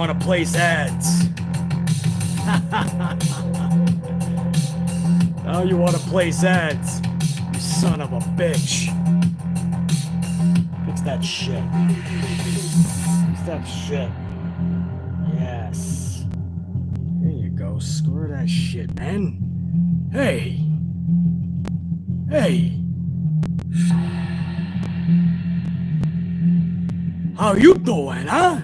want to place ads. Now you want to place ads. You son of a bitch. Fix that shit. Fix that shit. Yes. There you go. Screw that shit, man. Hey. Hey. How you doing, huh?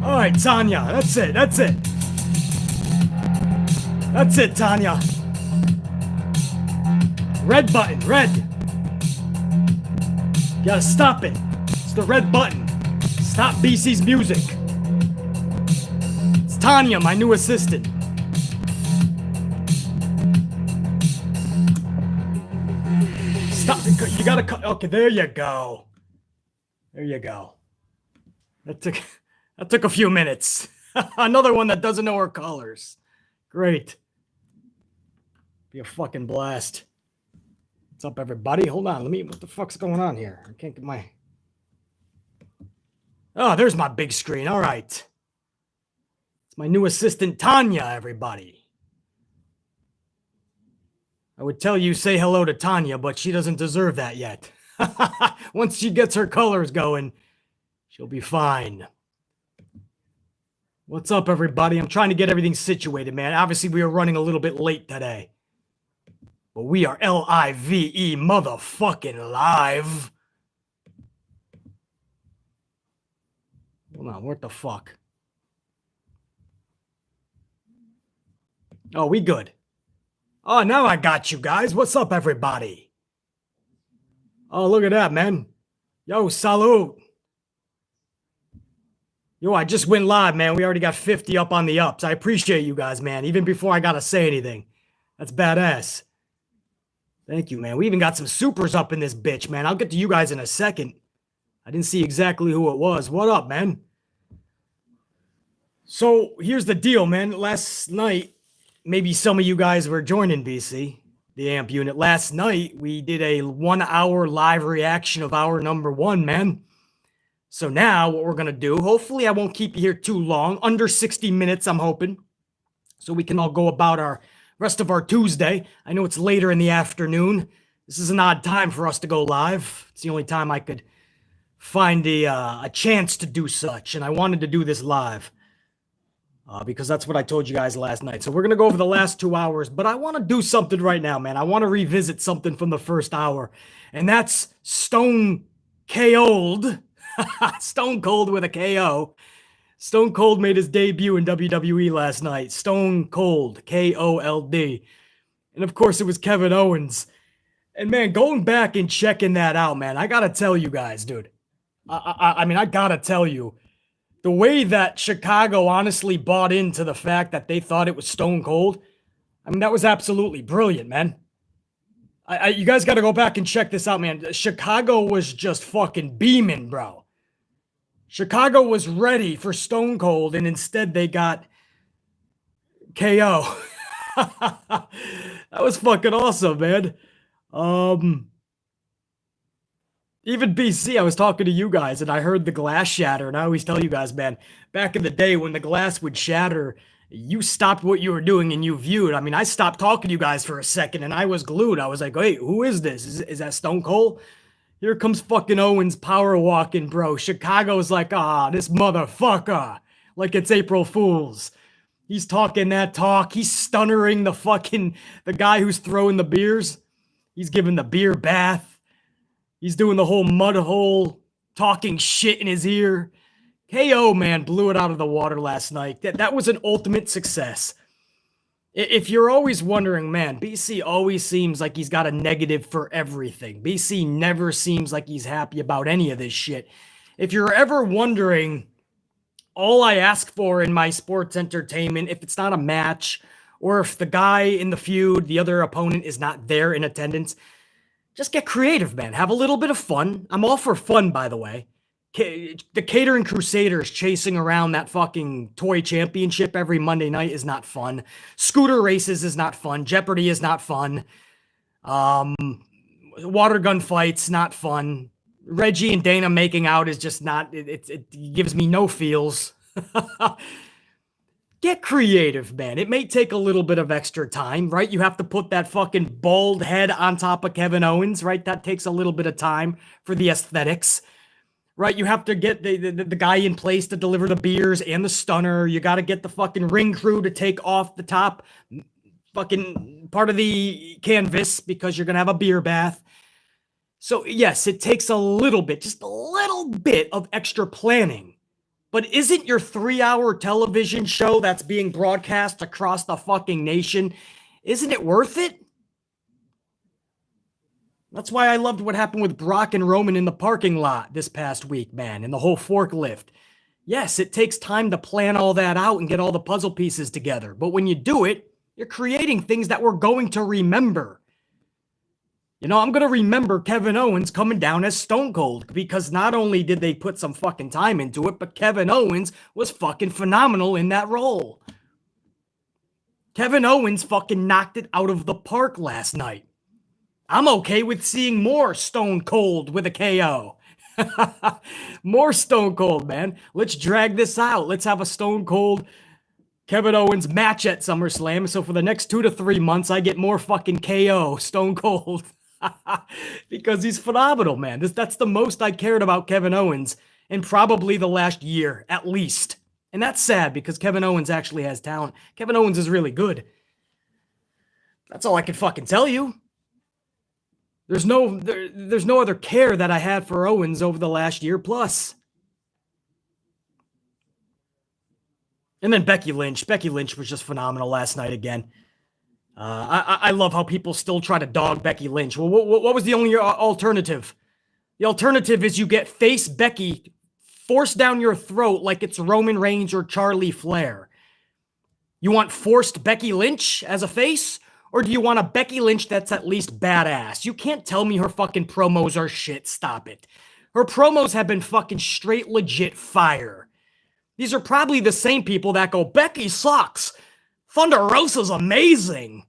All right, Tanya, that's it. That's it, Tanya. Red button, red. You gotta stop it. It's the red button. Stop BC's music. It's Tanya, my new assistant. Stop. You gotta cut. Okay, there you go. There you go. That took a few minutes. Another one that doesn't know her colors. Great. Be a fucking blast. What's up, everybody? Hold on. What the fuck's going on here? I can't get my... Oh, there's my big screen. All right. It's my new assistant, Tanya, everybody. I would tell you say hello to Tanya, but she doesn't deserve that yet. Once she gets her colors going, she'll be fine. What's up, everybody? I'm trying to get everything situated, man. Obviously, we are running a little bit late today. But we are L-I-V-E motherfucking live. Hold on, what the fuck? Oh, we good. Oh, now I got you guys. What's up, everybody? Oh, look at that, man. Yo, salute. Yo, I just went live, man. We already got 50 up on the ups. I appreciate you guys, man. Even before I got to say anything. That's badass. Thank you, man. We even got some supers up in this bitch, man. I'll get to you guys in a second. I didn't see exactly who it was. What up, man? So here's the deal, man. Last night, maybe some of you guys were joining BC, the AMP unit. Last night, we did a 1 hour live reaction of hour number 1, man. So now what we're going to do, hopefully I won't keep you here too long, under 60 minutes, I'm hoping, so we can all go about our rest of our Tuesday. I know it's later in the afternoon. This is an odd time for us to go live. It's the only time I could find a chance to do such, and I wanted to do this live because that's what I told you guys last night. So we're going to go over the last 2 hours, but I want to do something right now, man. I want to revisit something from the first hour, and that's Stone KOld. Stone Cold with a KO. Stone Cold made his debut in WWE last night. Stone Cold, K-O-L-D. And of course, it was Kevin Owens. And man, going back and checking that out, man, I gotta tell you guys, dude. I mean, I gotta tell you, the way that Chicago honestly bought into the fact that they thought it was Stone Cold, I mean, that was absolutely brilliant, man. You guys got to go back and check this out, man. Chicago was just fucking beaming, bro. Chicago was ready for Stone Cold, and instead they got KO. That was fucking awesome, man. Even BC, I was talking to you guys, and I heard the glass shatter, and I always tell you guys, man, back in the day when the glass would shatter, you stopped what you were doing and you viewed. I mean, I stopped talking to you guys for a second, and I was glued. I was like, wait, who is this? Is that Stone Cold? Here comes fucking Owens power walking, bro. Chicago's like, this motherfucker. Like it's April Fool's. He's talking that talk. He's stunnering the guy who's throwing the beers. He's giving the beer bath. He's doing the whole mud hole, talking shit in his ear. KO, man, blew it out of the water last night. That was an ultimate success. If you're always wondering, man, BC always seems like he's got a negative for everything. BC never seems like he's happy about any of this shit. If you're ever wondering, all I ask for in my sports entertainment, if it's not a match or if the guy in the feud, the other opponent, is not there in attendance, just get creative, man. Have a little bit of fun. I'm all for fun, by the way. The Catering Crusaders chasing around that fucking toy championship every Monday night is not fun. Scooter races is not fun. Jeopardy is not fun. Water gun fights, not fun. Reggie and Dana making out is just not, it gives me no feels. Get creative, man. It may take a little bit of extra time, right? You have to put that fucking bald head on top of Kevin Owens, right? That takes a little bit of time for the aesthetics, right? You have to get the guy in place to deliver the beers and the stunner. You got to get the fucking ring crew to take off the top fucking part of the canvas because you're going to have a beer bath. So yes, it takes a little bit, just a little bit of extra planning. But isn't your 3-hour television show that's being broadcast across the fucking nation, isn't it worth it? That's why I loved what happened with Brock and Roman in the parking lot this past week, man, and the whole forklift. Yes, it takes time to plan all that out and get all the puzzle pieces together. But when you do it, you're creating things that we're going to remember. You know, I'm going to remember Kevin Owens coming down as Stone Cold because not only did they put some fucking time into it, but Kevin Owens was fucking phenomenal in that role. Kevin Owens fucking knocked it out of the park last night. I'm okay with seeing more Stone Cold with a KO. More Stone Cold, man. Let's drag this out. Let's have a Stone Cold Kevin Owens match at SummerSlam. So for the next 2 to 3 months, I get more fucking KO Stone Cold. Because he's phenomenal, man. That's the most I cared about Kevin Owens in probably the last year, at least. And that's sad because Kevin Owens actually has talent. Kevin Owens is really good. That's all I can fucking tell you. There's no other care that I had for Owens over the last year plus. And then Becky Lynch. Becky Lynch was just phenomenal last night again. I love how people still try to dog Becky Lynch. Well, what was the only alternative? The alternative is you get face Becky forced down your throat like it's Roman Reigns or Charlie Flair. You want forced Becky Lynch as a face? Or do you want a Becky Lynch that's at least badass? You can't tell me her fucking promos are shit. Stop it. Her promos have been fucking straight legit fire. These are probably the same people that go, Becky sucks. Thunder Rosa's amazing.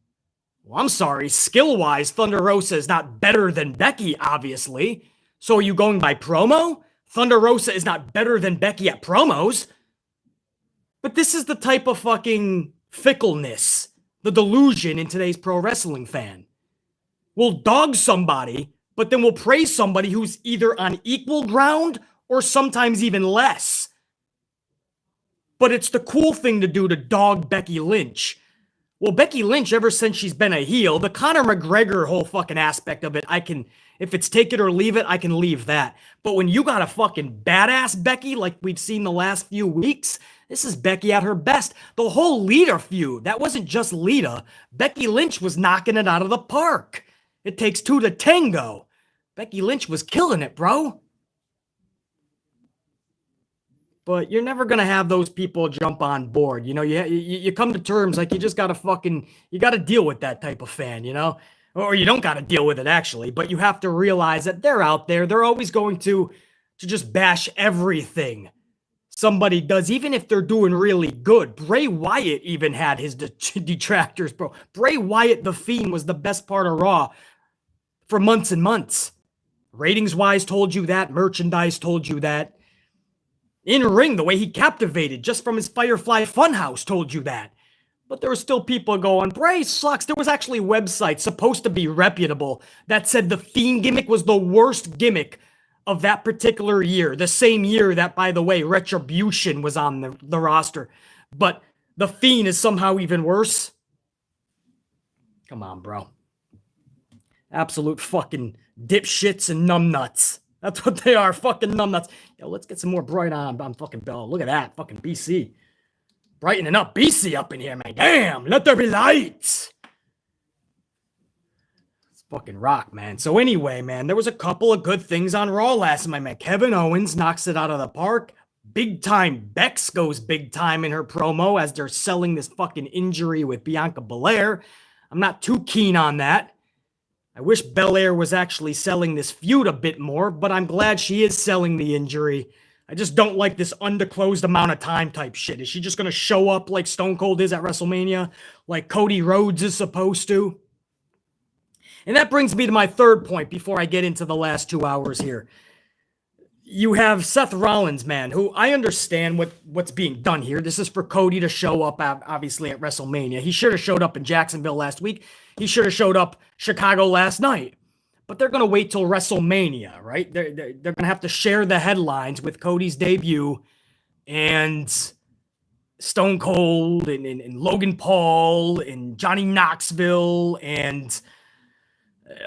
Well, I'm sorry. Skill-wise, Thunder Rosa is not better than Becky, obviously. So are you going by promo? Thunder Rosa is not better than Becky at promos. But this is the type of fucking fickleness, the delusion in today's pro wrestling fan. We'll dog somebody, but then we'll praise somebody who's either on equal ground or sometimes even less. But it's the cool thing to do to dog Becky Lynch. Well, Becky Lynch, ever since she's been a heel, the Conor McGregor whole fucking aspect of it, if it's take it or leave it, I can leave that. But when you got a fucking badass Becky like we've seen the last few weeks, this is Becky at her best. The whole Lita feud, that wasn't just Lita. Becky Lynch was knocking it out of the park. It takes two to tango. Becky Lynch was killing it, bro. But you're never going to have those people jump on board. You know, you come to terms, like you just got to you got to deal with that type of fan, you know? Or you don't got to deal with it, actually. But you have to realize that they're out there. They're always going to just bash everything somebody does, even if they're doing really good. Bray Wyatt even had his detractors, bro. Bray Wyatt, the Fiend, was the best part of Raw for months and months. Ratings-wise told you that. Merchandise told you that. In ring, the way he captivated just from his Firefly Funhouse told you that. But there were still people going, Bray sucks. There was actually websites supposed to be reputable that said the Fiend gimmick was the worst gimmick of that particular year. The same year that, by the way, Retribution was on the roster. But the Fiend is somehow even worse. Come on, bro. Absolute fucking dipshits and numbnuts. That's what they are, fucking numbnuts. Yo, let's get some more bright on fucking Bell. Look at that, fucking BC. Brightening up BC up in here, man. Damn, let there be lights. It's fucking rock, man. So anyway, man, there was a couple of good things on Raw last night, man. Kevin Owens knocks it out of the park. big time. Bex goes big time in her promo as they're selling this fucking injury with Bianca Belair. I'm not too keen on that. I wish Belair was actually selling this feud a bit more, but I'm glad she is selling the injury. I just don't like this undisclosed amount of time type shit. Is she just going to show up like Stone Cold is at WrestleMania? Like Cody Rhodes is supposed to? And that brings me to my third point before I get into the last 2 hours here. You have Seth Rollins, man, who I understand what's being done here. This is for Cody to show up, obviously, at WrestleMania. He should have showed up in Jacksonville last week. He should have showed up Chicago last night. But they're going to wait till WrestleMania, right? They're going to have to share the headlines with Cody's debut and Stone Cold and Logan Paul and Johnny Knoxville and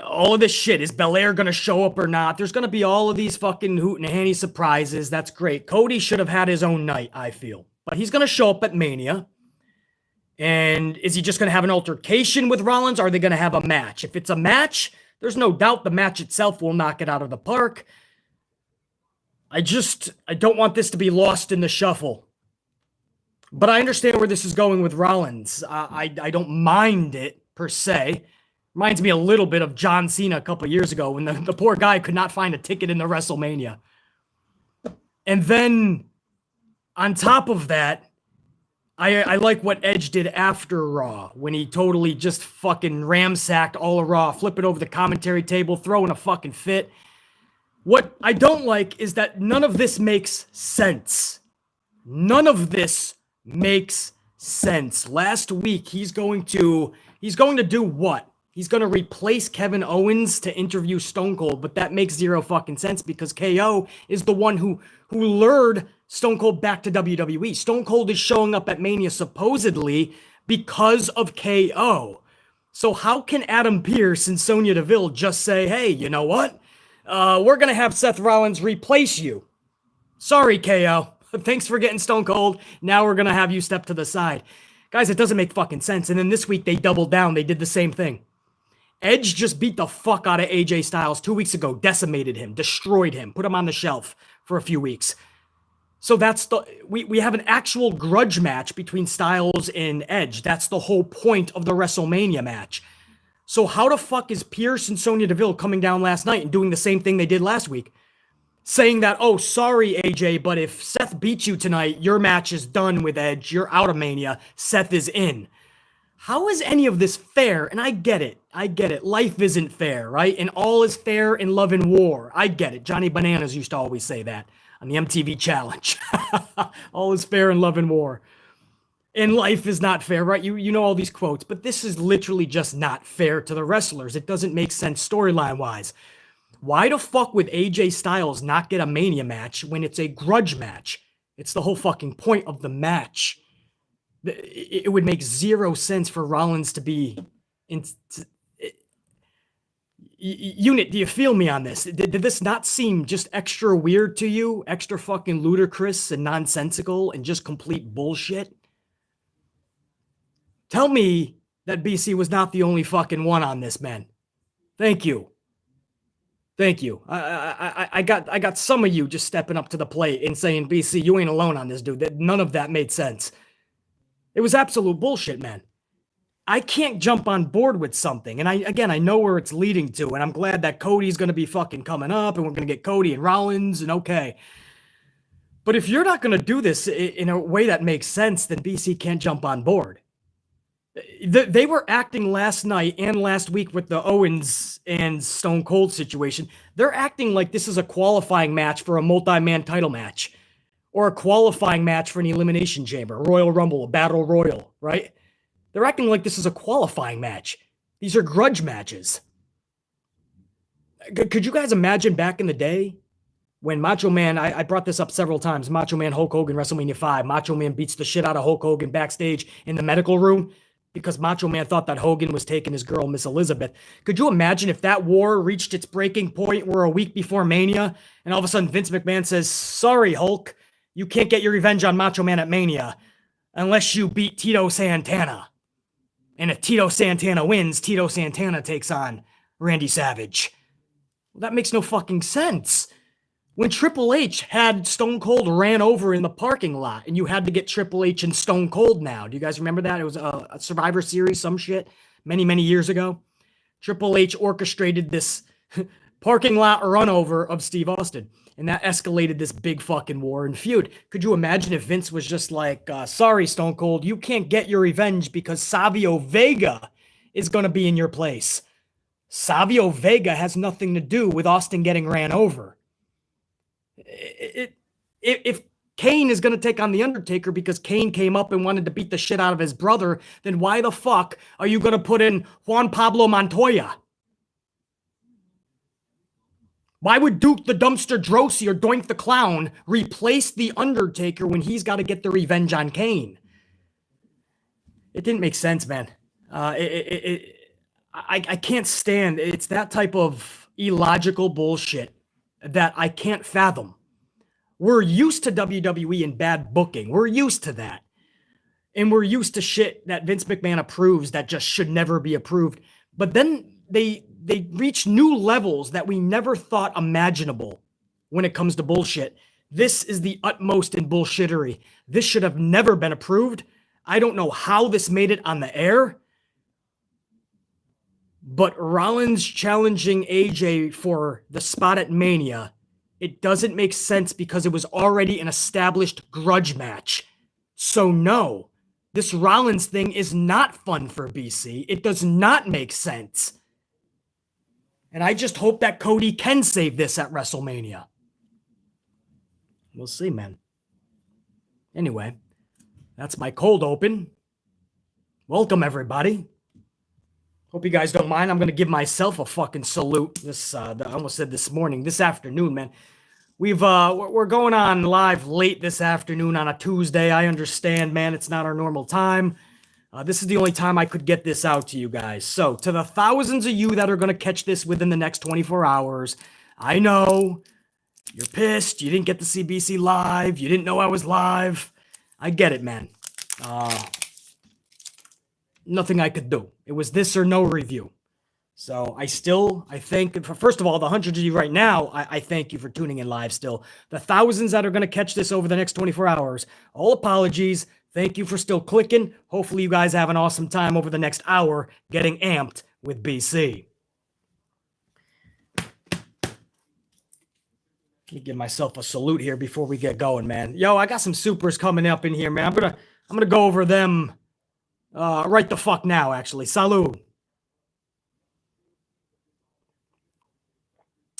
all of this shit. Is Belair going to show up or not? There's going to be all of these fucking hootenanny surprises. That's great. Cody should have had his own night, I feel. But he's going to show up at Mania. And is he just going to have an altercation with Rollins? Or are they going to have a match? If it's a match, there's no doubt the match itself will knock it out of the park. I don't want this to be lost in the shuffle. But I understand where this is going with Rollins. I don't mind it, per se. Reminds me a little bit of John Cena a couple years ago when the poor guy could not find a ticket in the WrestleMania. And then, on top of that, I like what Edge did after Raw, when he totally just fucking ramsacked all of Raw, flipping over the commentary table, throwing a fucking fit. What I don't like is that none of this makes sense. None of this makes sense. Last week, he's going to do what? He's going to replace Kevin Owens to interview Stone Cold, but that makes zero fucking sense because KO is the one who lured Stone Cold back to WWE. Stone Cold is showing up at Mania supposedly because of KO. So how can Adam Pearce and Sonya Deville just say, hey, you know what? We're going to have Seth Rollins replace you. Sorry, KO. Thanks for getting Stone Cold. Now we're going to have you step to the side. Guys, it doesn't make fucking sense. And then this week they doubled down. They did the same thing. Edge just beat the fuck out of AJ Styles 2 weeks ago, decimated him, destroyed him, put him on the shelf for a few weeks. So we have an actual grudge match between Styles and Edge. That's the whole point of the WrestleMania match. So how the fuck is Pearce and Sonya Deville coming down last night and doing the same thing they did last week? Saying that, oh, sorry, AJ, but if Seth beats you tonight, your match is done with Edge. You're out of Mania. Seth is in. How is any of this fair? And I get it. Life isn't fair, right? And all is fair in love and war. I get it. Johnny Bananas used to always say that on the MTV Challenge. All is fair in love and war. And life is not fair, right? You know all these quotes, but this is literally just not fair to the wrestlers. It doesn't make sense storyline-wise. Why the fuck would AJ Styles not get a Mania match when it's a grudge match? It's the whole fucking point of the match. It would make zero sense for Rollins to be in. Unit, do you feel me on this? Did this not seem just extra weird to you? Extra fucking ludicrous and nonsensical and just complete bullshit? Tell me that BC was not the only fucking one on this, man. Thank you. Thank you. I got some of you just stepping up to the plate and saying, BC, you ain't alone on this, dude. None of that made sense. It was absolute bullshit, man. I can't jump on board with something. And I know where it's leading to. And I'm glad that Cody's going to be fucking coming up and we're going to get Cody and Rollins and okay. But if you're not going to do this in a way that makes sense, then BC can't jump on board. They were acting last night and last week with the Owens and Stone Cold situation. They're acting like this is a qualifying match for a multi-man title match. Or a qualifying match for an elimination chamber, Royal Rumble, a battle royal, right? They're acting like this is a qualifying match. These are grudge matches. Could you guys imagine back in the day when Macho Man, I brought this up several times, Macho Man Hulk Hogan, WrestleMania 5, Macho Man beats the shit out of Hulk Hogan backstage in the medical room because Macho Man thought that Hogan was taking his girl, Miss Elizabeth. Could you imagine if that war reached its breaking point, we're a week before Mania, and all of a sudden Vince McMahon says, sorry, Hulk, you can't get your revenge on Macho Man at Mania unless you beat Tito Santana. And if Tito Santana wins, Tito Santana takes on Randy Savage. Well, that makes no fucking sense. When Triple H had Stone Cold ran over in the parking lot and you had to get Triple H and Stone Cold now. Do you guys remember that? It was a Survivor Series, some shit, many, many years ago. Triple H orchestrated this parking lot run over of Steve Austin. And that escalated this big fucking war and feud. Could you imagine if Vince was just like, sorry, Stone Cold, you can't get your revenge because Savio Vega is going to be in your place. Savio Vega has nothing to do with Austin getting ran over. If Kane is going to take on The Undertaker because Kane came up and wanted to beat the shit out of his brother, then why the fuck are you going to put in Juan Pablo Montoya? Why would Duke the Dumpster Droese or Doink the Clown replace The Undertaker when he's got to get the revenge on Kane? It didn't make sense, man. I can't stand. It's that type of illogical bullshit that I can't fathom. We're used to WWE and bad booking. We're used to that. And we're used to shit that Vince McMahon approves that just should never be approved. But then they reach new levels that we never thought imaginable when it comes to bullshit. This is the utmost in bullshittery. This should have never been approved. I don't know how this made it on the air. But Rollins challenging AJ for the spot at Mania, it doesn't make sense because it was already an established grudge match. So no, this Rollins thing is not fun for BC. It does not make sense. And I just hope that Cody can save this at WrestleMania. We'll see, man. Anyway, that's my cold open. Welcome, everybody. Hope you guys don't mind. I'm going to give myself a fucking salute. I almost said this morning, this afternoon, man. We're going on live late this afternoon on a Tuesday. I understand, man. It's not our normal time. This is the only time I could get this out to you guys. So to the thousands of you that are going to catch this within the next 24 hours, I know you're pissed. You didn't get to see BC live. You didn't know I was live. I get it, man. Nothing I could do. It was this or no review. So I think, first of all, the hundreds of you right now, I thank you for tuning in live still. The thousands that are going to catch this over the next 24 hours, all apologies. Thank you for still clicking. Hopefully you guys have an awesome time over the next hour getting amped with BC. Let me give myself a salute here before we get going, man. Yo, I got some supers coming up in here, man. I'm gonna go over them right the fuck now, actually. Salud.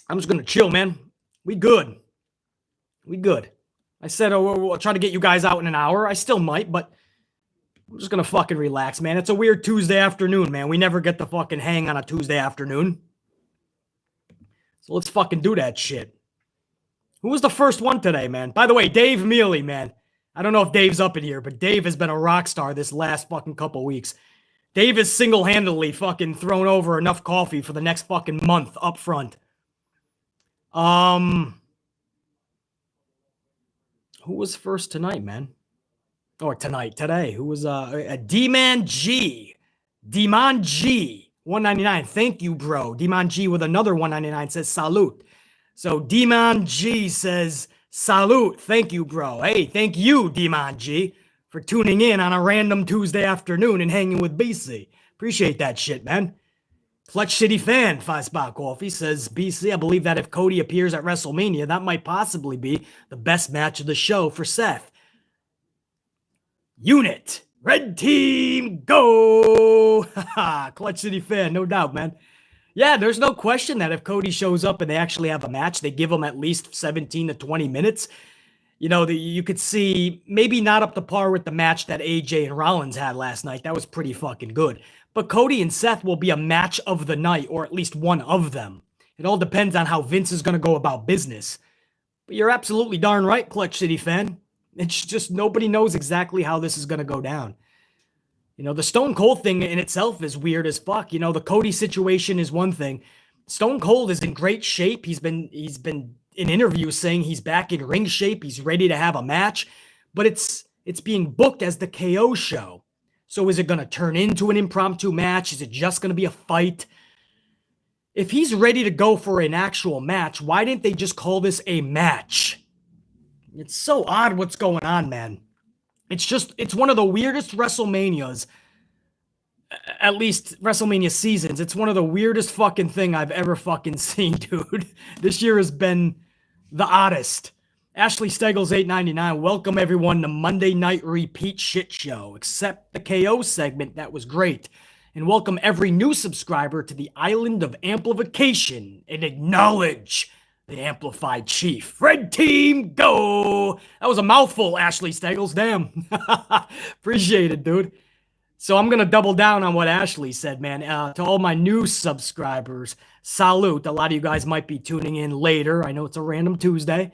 I'm just going to chill, man. We good. I said, we'll try to get you guys out in an hour. I still might, but I'm just going to fucking relax, man. It's a weird Tuesday afternoon, man. We never get to fucking hang on a Tuesday afternoon. So let's fucking do that shit. Who was the first one today, man? By the way, Dave Mealy, man. I don't know if Dave's up in here, but Dave has been a rock star this last fucking couple weeks. Dave has single-handedly fucking thrown over enough coffee for the next fucking month up front. Who was first tonight, man? Or today. Who was D-Man G. D-Man G. 199. Thank you, bro. D-Man G with another 199 says salute. So D-Man G says salute. Thank you, bro. Hey, thank you, D-Man G, for tuning in on a random Tuesday afternoon and hanging with BC. Appreciate that shit, man. Clutch City fan, 5-spot coffee, says, BC, I believe that if Cody appears at WrestleMania, that might possibly be the best match of the show for Seth. Unit, red team, go! Clutch City fan, no doubt, man. Yeah, there's no question that if Cody shows up and they actually have a match, they give him at least 17 to 20 minutes. You know, you could see maybe not up to par with the match that AJ and Rollins had last night. That was pretty fucking good. But Cody and Seth will be a match of the night, or at least one of them. It all depends on how Vince is going to go about business. But you're absolutely darn right, Clutch City fan. It's just nobody knows exactly how this is going to go down. You know, the Stone Cold thing in itself is weird as fuck. You know, the Cody situation is one thing. Stone Cold is in great shape. He's been in interviews saying he's back in ring shape. He's ready to have a match. But it's being booked as the KO show. So is it going to turn into an impromptu match? Is it just going to be a fight? If he's ready to go for an actual match, why didn't they just call this a match? It's so odd what's going on, man. It's one of the weirdest WrestleManias, at least WrestleMania seasons. It's one of the weirdest fucking thing I've ever fucking seen, dude. This year has been the oddest. Ashley Steggles 899. Welcome everyone to Monday Night Repeat Shit Show, except the KO segment. That was great. And welcome every new subscriber to the Island of Amplification and acknowledge the Amplified Chief. Red Team, go! That was a mouthful, Ashley Steggles. Damn. Appreciate it, dude. So I'm going to double down on what Ashley said, man. To all my new subscribers, salute. A lot of you guys might be tuning in later. I know it's a random Tuesday,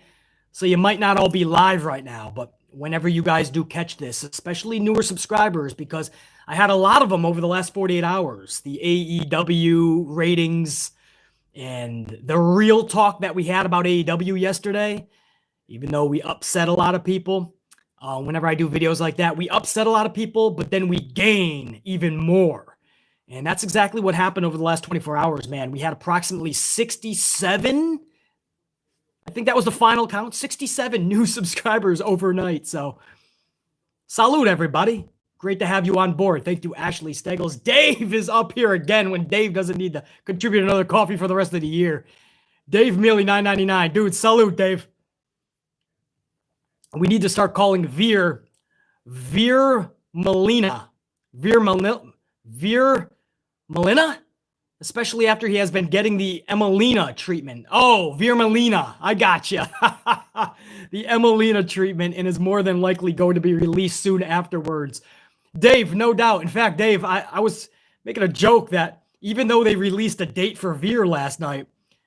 so you might not all be live right now. But whenever you guys do catch this, especially newer subscribers, because I had a lot of them over the last 48 hours. The AEW ratings and the real talk that we had about AEW yesterday, even though we upset a lot of people. Whenever I do videos like that, we upset a lot of people, but then we gain even more. And that's exactly what happened over the last 24 hours, man. We had approximately 67, I think that was the final count, 67 new subscribers overnight. So salute, everybody. Great to have you on board. Thank you, Ashley Steggles. Dave is up here again when Dave doesn't need to contribute another coffee for the rest of the year. Dave Mealy, $9.99. Dude, salute, Dave. We need to start calling Veer Molina. Veer Molina? Especially after he has been getting the Emelina treatment. Oh, Veer Molina. I got you. The Emelina treatment, and is more than likely going to be released soon afterwards. Dave, no doubt. In fact, Dave, I was making a joke that even though they released a date for Veer last night,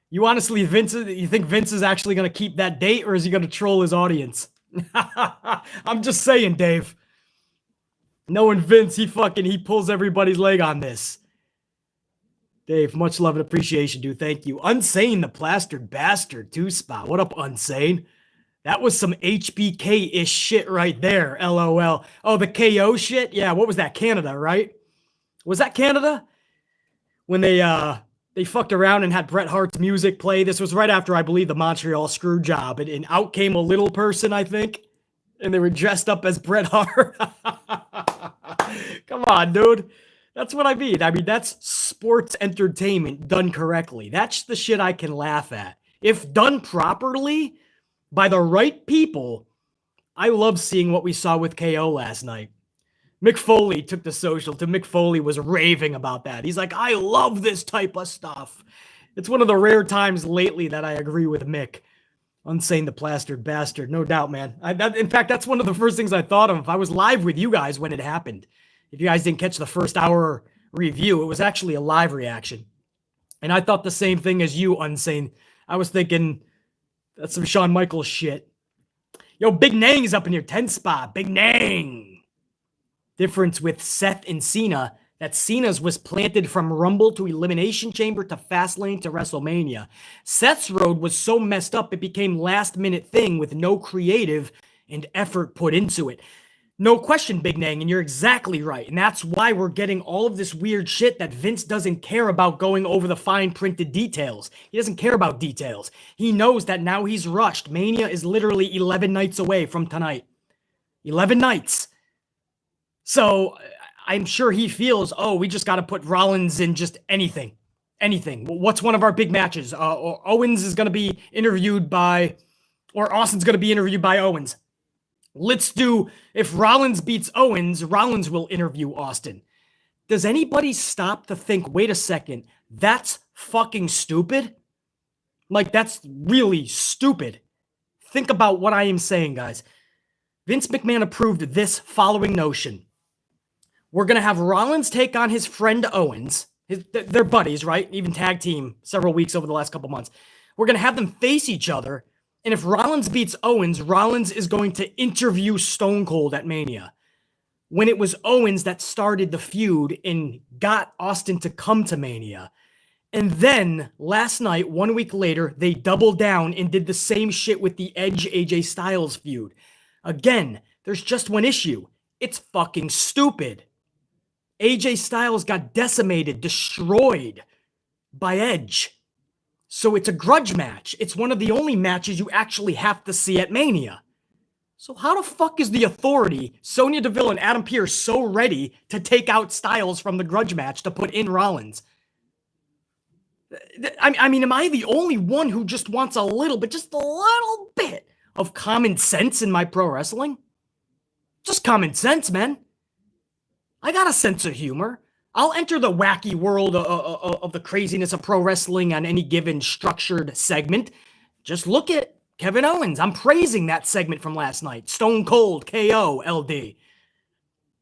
you honestly, you think Vince is actually going to keep that date, or is he going to troll his audience? I'm just saying, Dave. Knowing Vince, he pulls everybody's leg on this. Dave, much love and appreciation, dude. Thank you. Unsane, the plastered bastard, 2-spot. What up, Unsane? That was some HBK-ish shit right there, LOL. Oh, the KO shit? Yeah, what was that? Canada, right? Was that Canada? When they fucked around and had Bret Hart's music play. This was right after, I believe, the Montreal screw job. And out came a little person, I think. And they were dressed up as Bret Hart. Come on, dude. That's what I mean. I mean, that's sports entertainment done correctly. That's the shit I can laugh at. If done properly by the right people, I love seeing what we saw with KO last night. Mick Foley took the social to Mick Foley was raving about that. He's like, I love this type of stuff. It's one of the rare times lately that I agree with Mick. Unsane, the plastered bastard. No doubt, man. In fact, that's one of the first things I thought of. I was live with you guys when it happened. If you guys didn't catch the first hour review, it was actually a live reaction. And I thought the same thing as you, Unsane. I was thinking, that's some Shawn Michaels shit. Yo, Big Nang's up in your 10-spot. Big Nang. Difference with Seth and Cena, that Cena's was planted from Rumble to Elimination Chamber to Fastlane to WrestleMania. Seth's road was so messed up, it became last-minute thing with no creative and effort put into it. No question, Big Nang, and you're exactly right. And that's why we're getting all of this weird shit that Vince doesn't care about going over the fine printed details. He doesn't care about details. He knows that now he's rushed. Mania is literally 11 nights away from tonight. 11 nights. So I'm sure he feels, oh, we just got to put Rollins in just anything. Anything. What's one of our big matches? Or Owens is going to be interviewed by, or Austin's going to be interviewed by Owens. Let's do, if Rollins beats Owens, Rollins will interview Austin. Does anybody stop to think, wait a second, that's fucking stupid? Like, that's really stupid. Think about what I am saying, guys. Vince McMahon approved this following notion. We're going to have Rollins take on his friend Owens. They're buddies, right? Even tag team several weeks over the last couple months. We're going to have them face each other. And if Rollins beats Owens, Rollins is going to interview Stone Cold at Mania. When it was Owens that started the feud and got Austin to come to Mania. And then last night, 1 week later, they doubled down and did the same shit with the Edge AJ Styles feud. Again, there's just one issue. It's fucking stupid. AJ Styles got decimated, destroyed by Edge. So it's a grudge match. It's one of the only matches you actually have to see at Mania. So how the fuck is the Authority, Sonya Deville and Adam Pearce so ready to take out Styles from the grudge match to put in Rollins? I mean, am I the only one who just wants a little bit, just a little bit of common sense in my pro wrestling? Just common sense, man. I got a sense of humor. I'll enter the wacky world of the craziness of pro wrestling on any given structured segment. Just look at Kevin Owens. I'm praising that segment from last night. Stone Cold, KO, LD.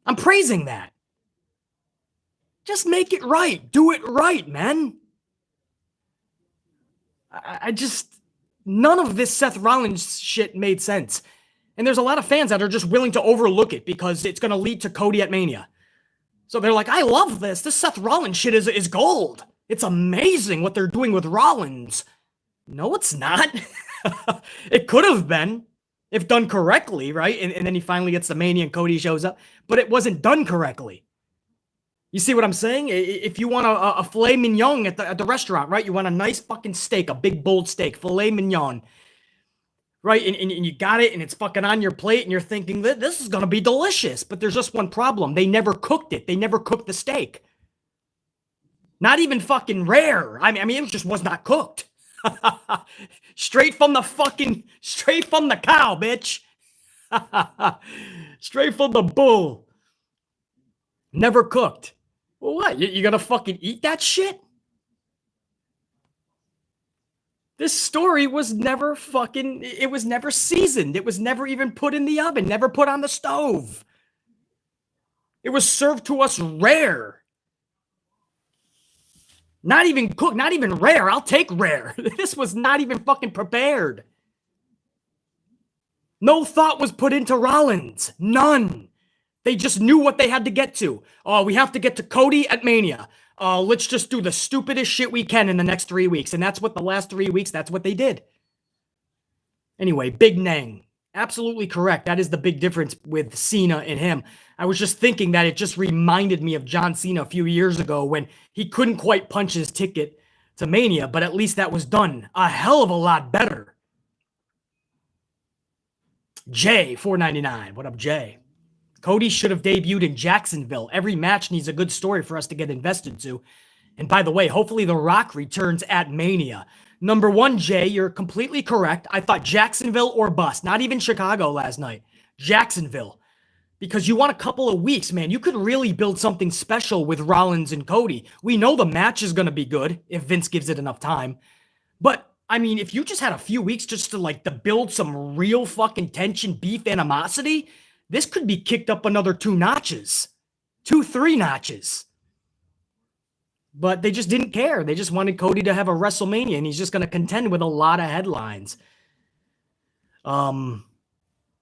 I'm praising that. Just make it right. Do it right, man. I just... None of this Seth Rollins shit made sense. And there's a lot of fans that are just willing to overlook it because it's going to lead to Cody at Mania. So they're like, I love this. This Seth Rollins shit is gold. It's amazing what they're doing with Rollins. No, it's not. It could have been if done correctly, right? And then he finally gets the Mania and Cody shows up. But it wasn't done correctly. You see what I'm saying? If you want a filet mignon at the restaurant, right? You want a nice fucking steak, a big bold steak, filet mignon, right? And you got it and it's fucking on your plate and you're thinking that this is going to be delicious. But there's just one problem. They never cooked it. They never cooked the steak. Not even fucking rare. I mean, it just was not cooked. Straight from the cow, bitch. Straight from the bull. Never cooked. Well, what? You gonna fucking eat that shit? This story was never it was never seasoned. It was never even put in the oven, never put on the stove. It was served to us rare. Not even cooked, not even rare. I'll take rare. This was not even fucking prepared. No thought was put into Rollins. None. They just knew what they had to get to. Oh, we have to get to Cody at Mania. Let's just do the stupidest shit we can in the next 3 weeks. And that's what the last 3 weeks, that's what they did. Anyway, Big Nang. Absolutely correct. That is the big difference with Cena and him. I was just thinking that it just reminded me of John Cena a few years ago when he couldn't quite punch his ticket to Mania, but at least that was done a hell of a lot better. Jay, $4.99. What up, Jay? Cody should have debuted in Jacksonville. Every match needs a good story for us to get invested to. And by the way, hopefully The Rock returns at Mania. Number one, Jay, you're completely correct. I thought Jacksonville or bust. Not even Chicago last night. Jacksonville. Because you want a couple of weeks, man. You could really build something special with Rollins and Cody. We know the match is going to be good if Vince gives it enough time. But, I mean, if you just had a few weeks just to build some real fucking tension, beef, animosity, this could be kicked up another 2 notches. 3 notches. But they just didn't care. They just wanted Cody to have a WrestleMania, and he's just going to contend with a lot of headlines.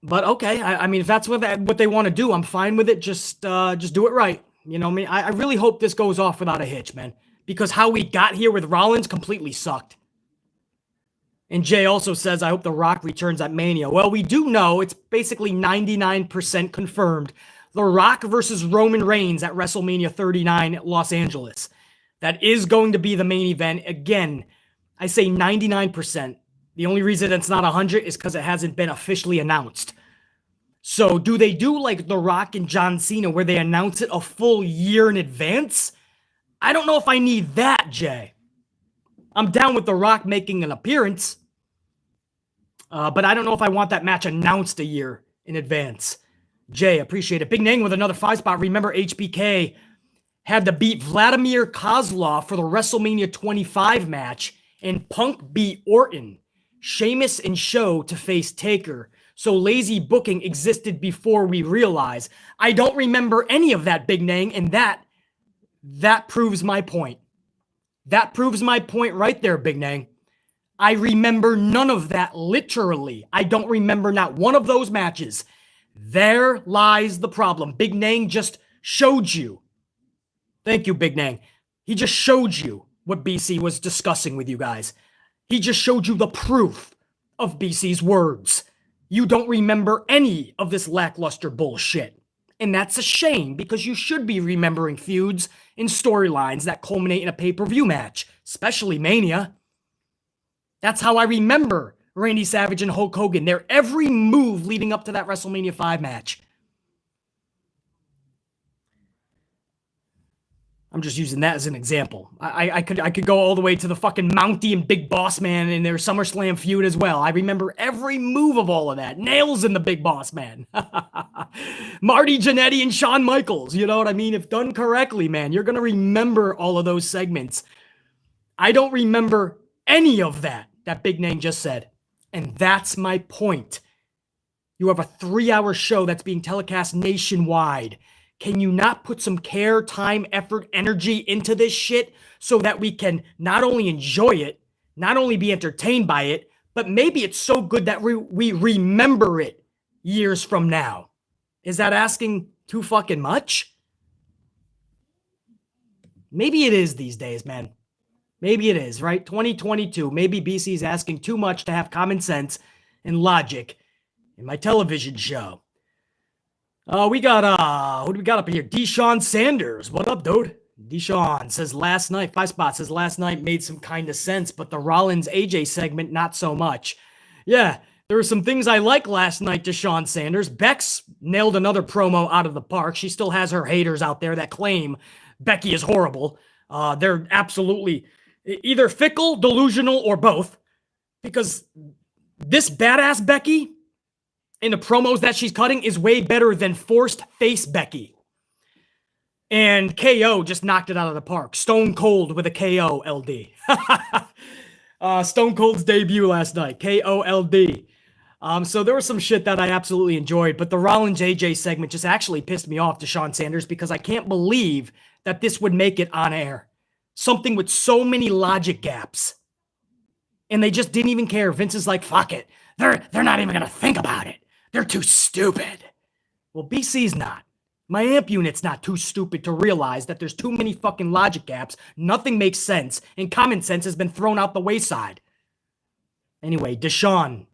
But okay, I mean, if that's what they want to do, I'm fine with it. Just do it right. You know what I mean? I really hope this goes off without a hitch, man. Because how we got here with Rollins completely sucked. And Jay also says, I hope The Rock returns at Mania. Well, we do know it's basically 99% confirmed. The Rock versus Roman Reigns at WrestleMania 39 at Los Angeles. That is going to be the main event. Again, I say 99%. The only reason it's not 100 is because it hasn't been officially announced. So do they do like The Rock and John Cena where they announce it a full year in advance? I don't know if I need that, Jay. I'm down with The Rock making an appearance. But I don't know if I want that match announced a year in advance. Jay, appreciate it. Big Nang with another 5 spot. Remember, HBK had to beat Vladimir Kozlov for the WrestleMania 25 match, and Punk beat Orton, Sheamus, and Show to face Taker. So lazy booking existed before we realized. I don't remember any of that, Big Nang, and that proves my point. That proves my point right there, Big Nang. I remember none of that, literally. I don't remember not one of those matches. There lies the problem. Big Nang just showed you. Thank you, Big Nang. He just showed you what BC was discussing with you guys. He just showed you the proof of BC's words. You don't remember any of this lackluster bullshit. And that's a shame because you should be remembering feuds and storylines that culminate in a pay-per-view match, especially Mania. That's how I remember Randy Savage and Hulk Hogan. Their every move leading up to that WrestleMania 5 match. I'm just using that as an example. I could go all the way to the fucking Mountie and Big Boss Man in their SummerSlam feud as well. I remember every move of all of that. Nails in the Big Boss Man. Marty Jannetty and Shawn Michaels. You know what I mean? If done correctly, man, you're going to remember all of those segments. I don't remember any of that big name just said. And that's my point. You have a 3-hour show that's being telecast nationwide. Can you not put some care, time, effort, energy into this shit so that we can not only enjoy it, not only be entertained by it, but maybe it's so good that we remember it years from now? Is that asking too fucking much? Maybe it is these days, man. Maybe it is, right? 2022. Maybe BC's asking too much to have common sense and logic in my television show. We got, who do we got up here? Deshaun Sanders. What up, dude? Deshaun says last night, 5 spots, says last night made some kind of sense, but the Rollins AJ segment, not so much. Yeah, there were some things I liked last night, Deshaun Sanders. Bex nailed another promo out of the park. She still has her haters out there that claim Becky is horrible. They're absolutely either fickle, delusional, or both. Because this badass Becky in the promos that she's cutting is way better than forced face Becky. And KO just knocked it out of the park. Stone Cold with a KO LD. Stone Cold's debut last night. KOLD. So there was some shit that I absolutely enjoyed, but the Rollins AJ segment just actually pissed me off, Deshaun Sanders, because I can't believe that this would make it on air. Something with so many logic gaps. And they just didn't even care. Vince is like, fuck it. They're not even going to think about it. They're too stupid. Well, BC's not. My amp unit's not too stupid to realize that there's too many fucking logic gaps, nothing makes sense, and common sense has been thrown out the wayside. Anyway, Deshaun,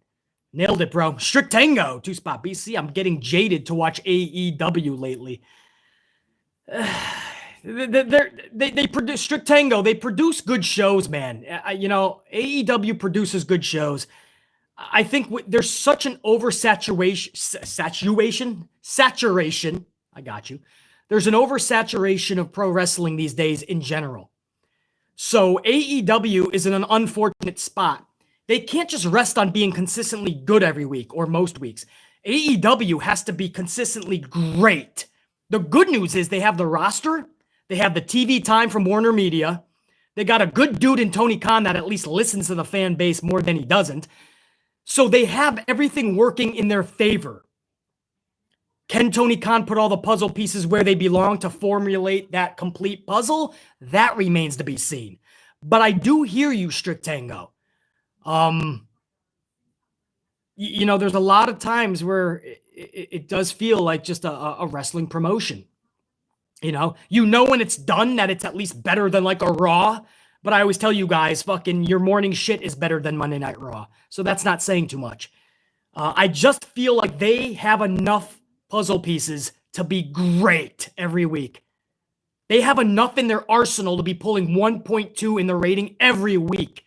nailed it, bro. Strict Tango, 2-spot BC. I'm getting jaded to watch AEW lately. They produce Strict Tango. They produce good shows, man. AEW produces good shows. I think there's such an saturation. I got you. There's an oversaturation of pro wrestling these days in general. So AEW is in an unfortunate spot. They can't just rest on being consistently good every week or most weeks. AEW has to be consistently great. The good news is they have the roster. They have the TV time from Warner Media. They got a good dude in Tony Khan that at least listens to the fan base more than he doesn't. So they have everything working in their favor. Can Tony Khan put all the puzzle pieces where they belong to formulate that complete puzzle? That remains to be seen. But I do hear you, Strict Tango. There's a lot of times where it does feel like just a wrestling promotion. You know when it's done that it's at least better than like a Raw. But I always tell you guys, fucking your morning shit is better than Monday Night Raw. So that's not saying too much. I just feel like they have enough puzzle pieces to be great every week. They have enough in their arsenal to be pulling 1.2 in the rating every week.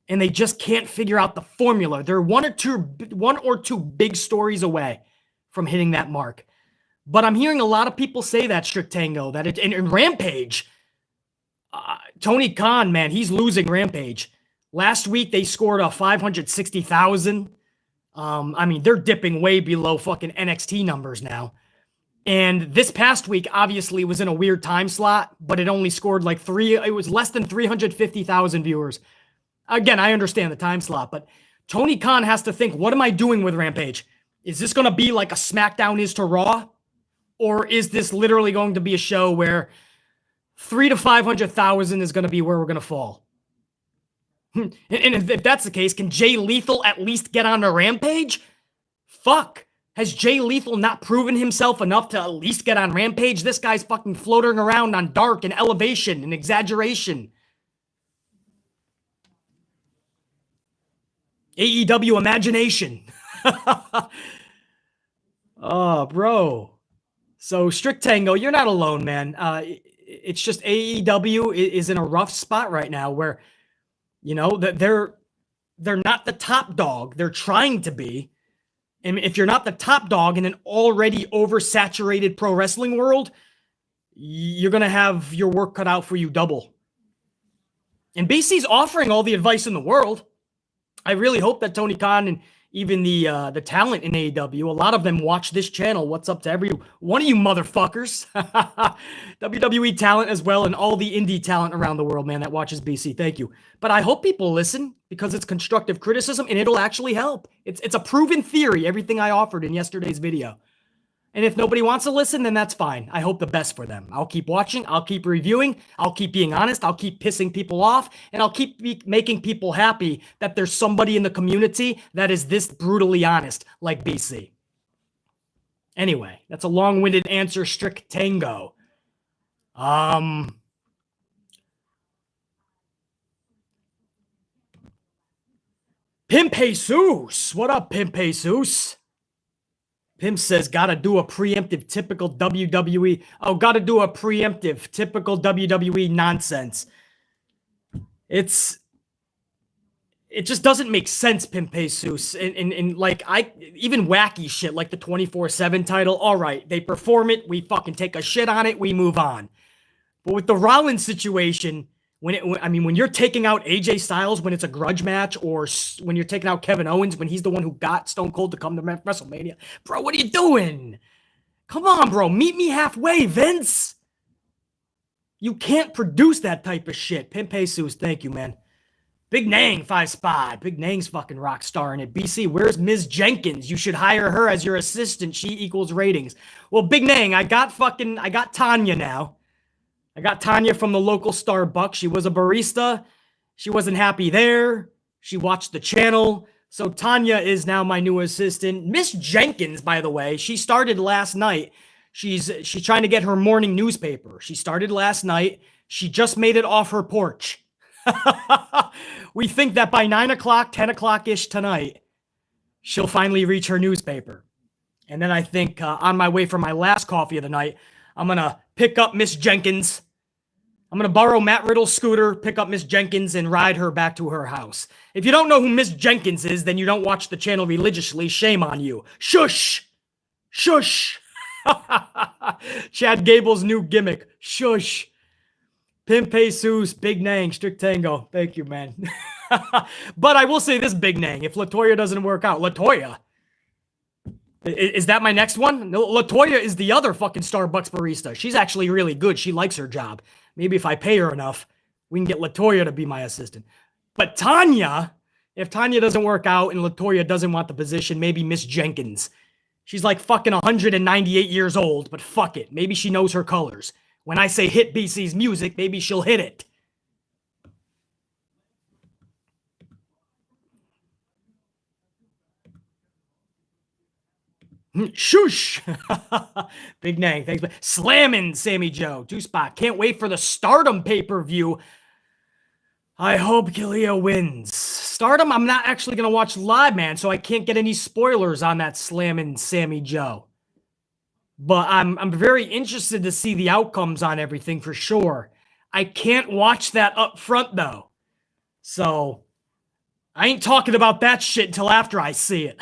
And they just can't figure out the formula. They're one or two big stories away from hitting that mark. But I'm hearing a lot of people say that, Strict Tango, that in Rampage, Tony Khan, man, he's losing Rampage. Last week, they scored a 560,000. They're dipping way below fucking NXT numbers now. And this past week, obviously, was in a weird time slot, but it only scored it was less than 350,000 viewers. Again, I understand the time slot, but Tony Khan has to think, what am I doing with Rampage? Is this going to be like a SmackDown is to Raw? Or is this literally going to be a show where 300,000 to 500,000 is going to be where we're going to fall? And if that's the case, can Jay Lethal at least get on a Rampage? Fuck. Has Jay Lethal not proven himself enough to at least get on Rampage? This guy's fucking floating around on Dark and Elevation and Exaggeration. AEW Imagination. Oh, bro. So Strict Tango, you're not alone, man. It's just AEW is in a rough spot right now where, you know, that they're not the top dog. They're trying to be. And if you're not the top dog in an already oversaturated pro wrestling world, you're going to have your work cut out for you double. And BC's offering all the advice in the world. I really hope that Tony Khan and even the talent in AEW, a lot of them watch this channel. What's up to every one of you motherfuckers? WWE talent as well, and all the indie talent around the world, man, that watches BC. Thank you. But I hope people listen because it's constructive criticism and it'll actually help. It's a proven theory, everything I offered in yesterday's video. And if nobody wants to listen, then that's fine. I hope the best for them. I'll keep watching. I'll keep reviewing. I'll keep being honest. I'll keep pissing people off. And I'll keep making people happy that there's somebody in the community that is this brutally honest, like BC. Anyway, that's a long-winded answer, Strict Tango. Pimp Jesus. What up, Pimp Jesus? Pimp says, gotta do a preemptive typical WWE. Oh, gotta do a preemptive typical WWE nonsense. It just doesn't make sense, Pimp Jesus. And like, even wacky shit like the 24/7 title. All right, they perform it. We fucking take a shit on it. We move on. But with the Rollins situation, when you're taking out AJ Styles when it's a grudge match, or when you're taking out Kevin Owens when he's the one who got Stone Cold to come to WrestleMania, bro, what are you doing? Come on, bro, meet me halfway, Vince. You can't produce that type of shit. Pimp Jesus, thank you, man. Big Nang, 5 spot. Big Nang's fucking rock star in it. BC, where's Ms. Jenkins? You should hire her as your assistant. She equals ratings. Well, Big Nang, I got Tanya now. I got Tanya from the local Starbucks. She was a barista. She wasn't happy there. She watched the channel. So Tanya is now my new assistant. Miss Jenkins, by the way, she started last night. She's trying to get her morning newspaper. She started last night. She just made it off her porch. We think that by 9 o'clock, 10 o'clock-ish tonight, she'll finally reach her newspaper. And then I think on my way for my last coffee of the night, I'm going to pick up Miss Jenkins. I'm going to borrow Matt Riddle's scooter, pick up Miss Jenkins, and ride her back to her house. If you don't know who Miss Jenkins is, then you don't watch the channel religiously. Shame on you. Shush! Shush! Chad Gable's new gimmick. Shush! Pimp Jesus, Big Nang, Strict Tango. Thank you, man. But I will say this, Big Nang. If LaToya doesn't work out, LaToya? Is that my next one? No, LaToya is the other fucking Starbucks barista. She's actually really good. She likes her job. Maybe if I pay her enough, we can get LaToya to be my assistant. But Tanya, if Tanya doesn't work out and LaToya doesn't want the position, maybe Miss Jenkins. She's like fucking 198 years old, but fuck it. Maybe she knows her colors. When I say hit BC's music, maybe she'll hit it. Shush! Big Nang, thanks. Slamming Sammy Joe, 2 spot. Can't wait for the Stardom pay-per-view. I hope Gilia wins. Stardom, I'm not actually going to watch live, man, so I can't get any spoilers on that slamming Sammy Joe. But I'm very interested to see the outcomes on everything for sure. I can't watch that up front, though. So I ain't talking about that shit until after I see it.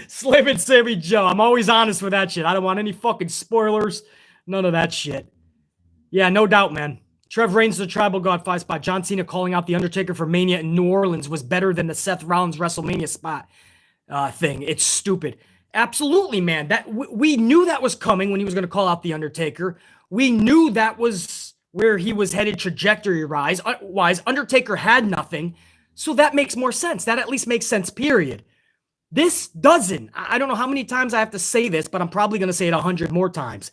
Slamming Sammy Joe. I'm always honest with that shit. I don't want any fucking spoilers. None of that shit. Yeah, no doubt, man. Trev Reigns, the Tribal God, 5 spot. John Cena calling out The Undertaker for Mania in New Orleans was better than the Seth Rollins WrestleMania spot thing. It's stupid. Absolutely, man. That we knew that was coming when he was going to call out The Undertaker. We knew that was where he was headed trajectory-wise. Undertaker had nothing, so that makes more sense. That at least makes sense, period. This doesn't. I don't know how many times I have to say this, but I'm probably going to say it 100 more times.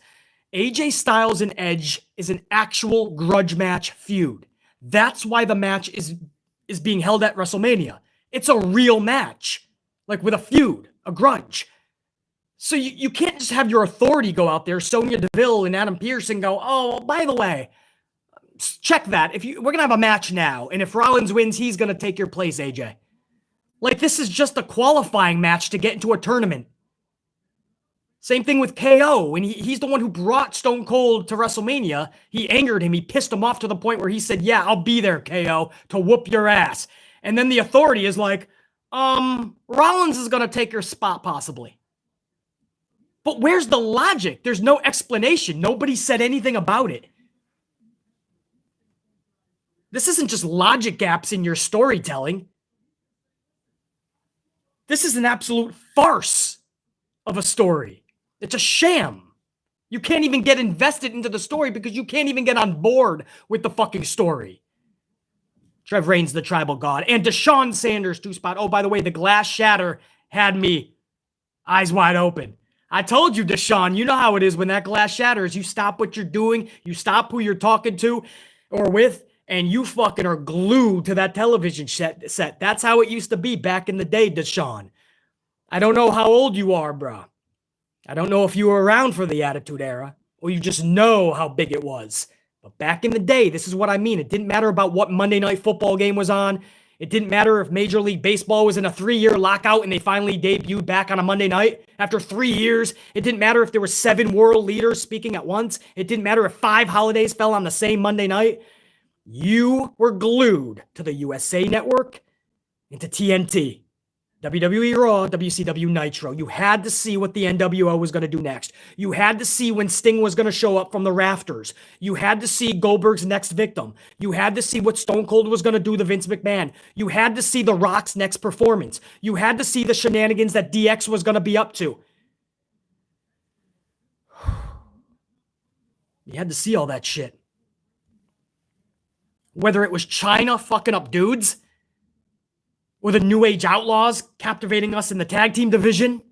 AJ Styles and Edge is an actual grudge match feud. That's why the match is being held at WrestleMania. It's a real match, like with a feud, a grudge. So you can't just have your authority go out there, Sonya Deville and Adam Pearce, and go, oh, by the way, check that. We're going to have a match now, and if Rollins wins, he's going to take your place, AJ. Like, this is just a qualifying match to get into a tournament. Same thing with KO. And he's the one who brought Stone Cold to WrestleMania. He angered him. He pissed him off to the point where he said, yeah, I'll be there, KO, to whoop your ass. And then the Authority is like, Rollins is going to take your spot possibly. But where's the logic? There's no explanation. Nobody said anything about it. This isn't just logic gaps in your storytelling. This is an absolute farce of a story. It's a sham. You can't even get invested into the story because you can't even get on board with the fucking story. Trev Reigns, the tribal god. And Deshaun Sanders, 2-spot. Oh, by the way, the glass shatter had me eyes wide open. I told you, Deshaun, you know how it is when that glass shatters. You stop what you're doing. You stop who you're talking to or with, and you fucking are glued to that television set. That's how it used to be back in the day, Deshaun. I don't know how old you are, bro. I don't know if you were around for the Attitude Era or you just know how big it was. But back in the day, this is what I mean. It didn't matter about what Monday Night Football game was on. It didn't matter if Major League Baseball was in a 3-year lockout and they finally debuted back on a Monday night after 3 years. It didn't matter if there were 7 world leaders speaking at once. It didn't matter if 5 holidays fell on the same Monday night. You were glued to the USA Network and to TNT. WWE Raw, WCW Nitro. You had to see what the NWO was going to do next. You had to see when Sting was going to show up from the rafters. You had to see Goldberg's next victim. You had to see what Stone Cold was going to do to Vince McMahon. You had to see The Rock's next performance. You had to see the shenanigans that DX was going to be up to. You had to see all that shit. Whether it was China fucking up dudes, or the New Age Outlaws captivating us in the tag team division.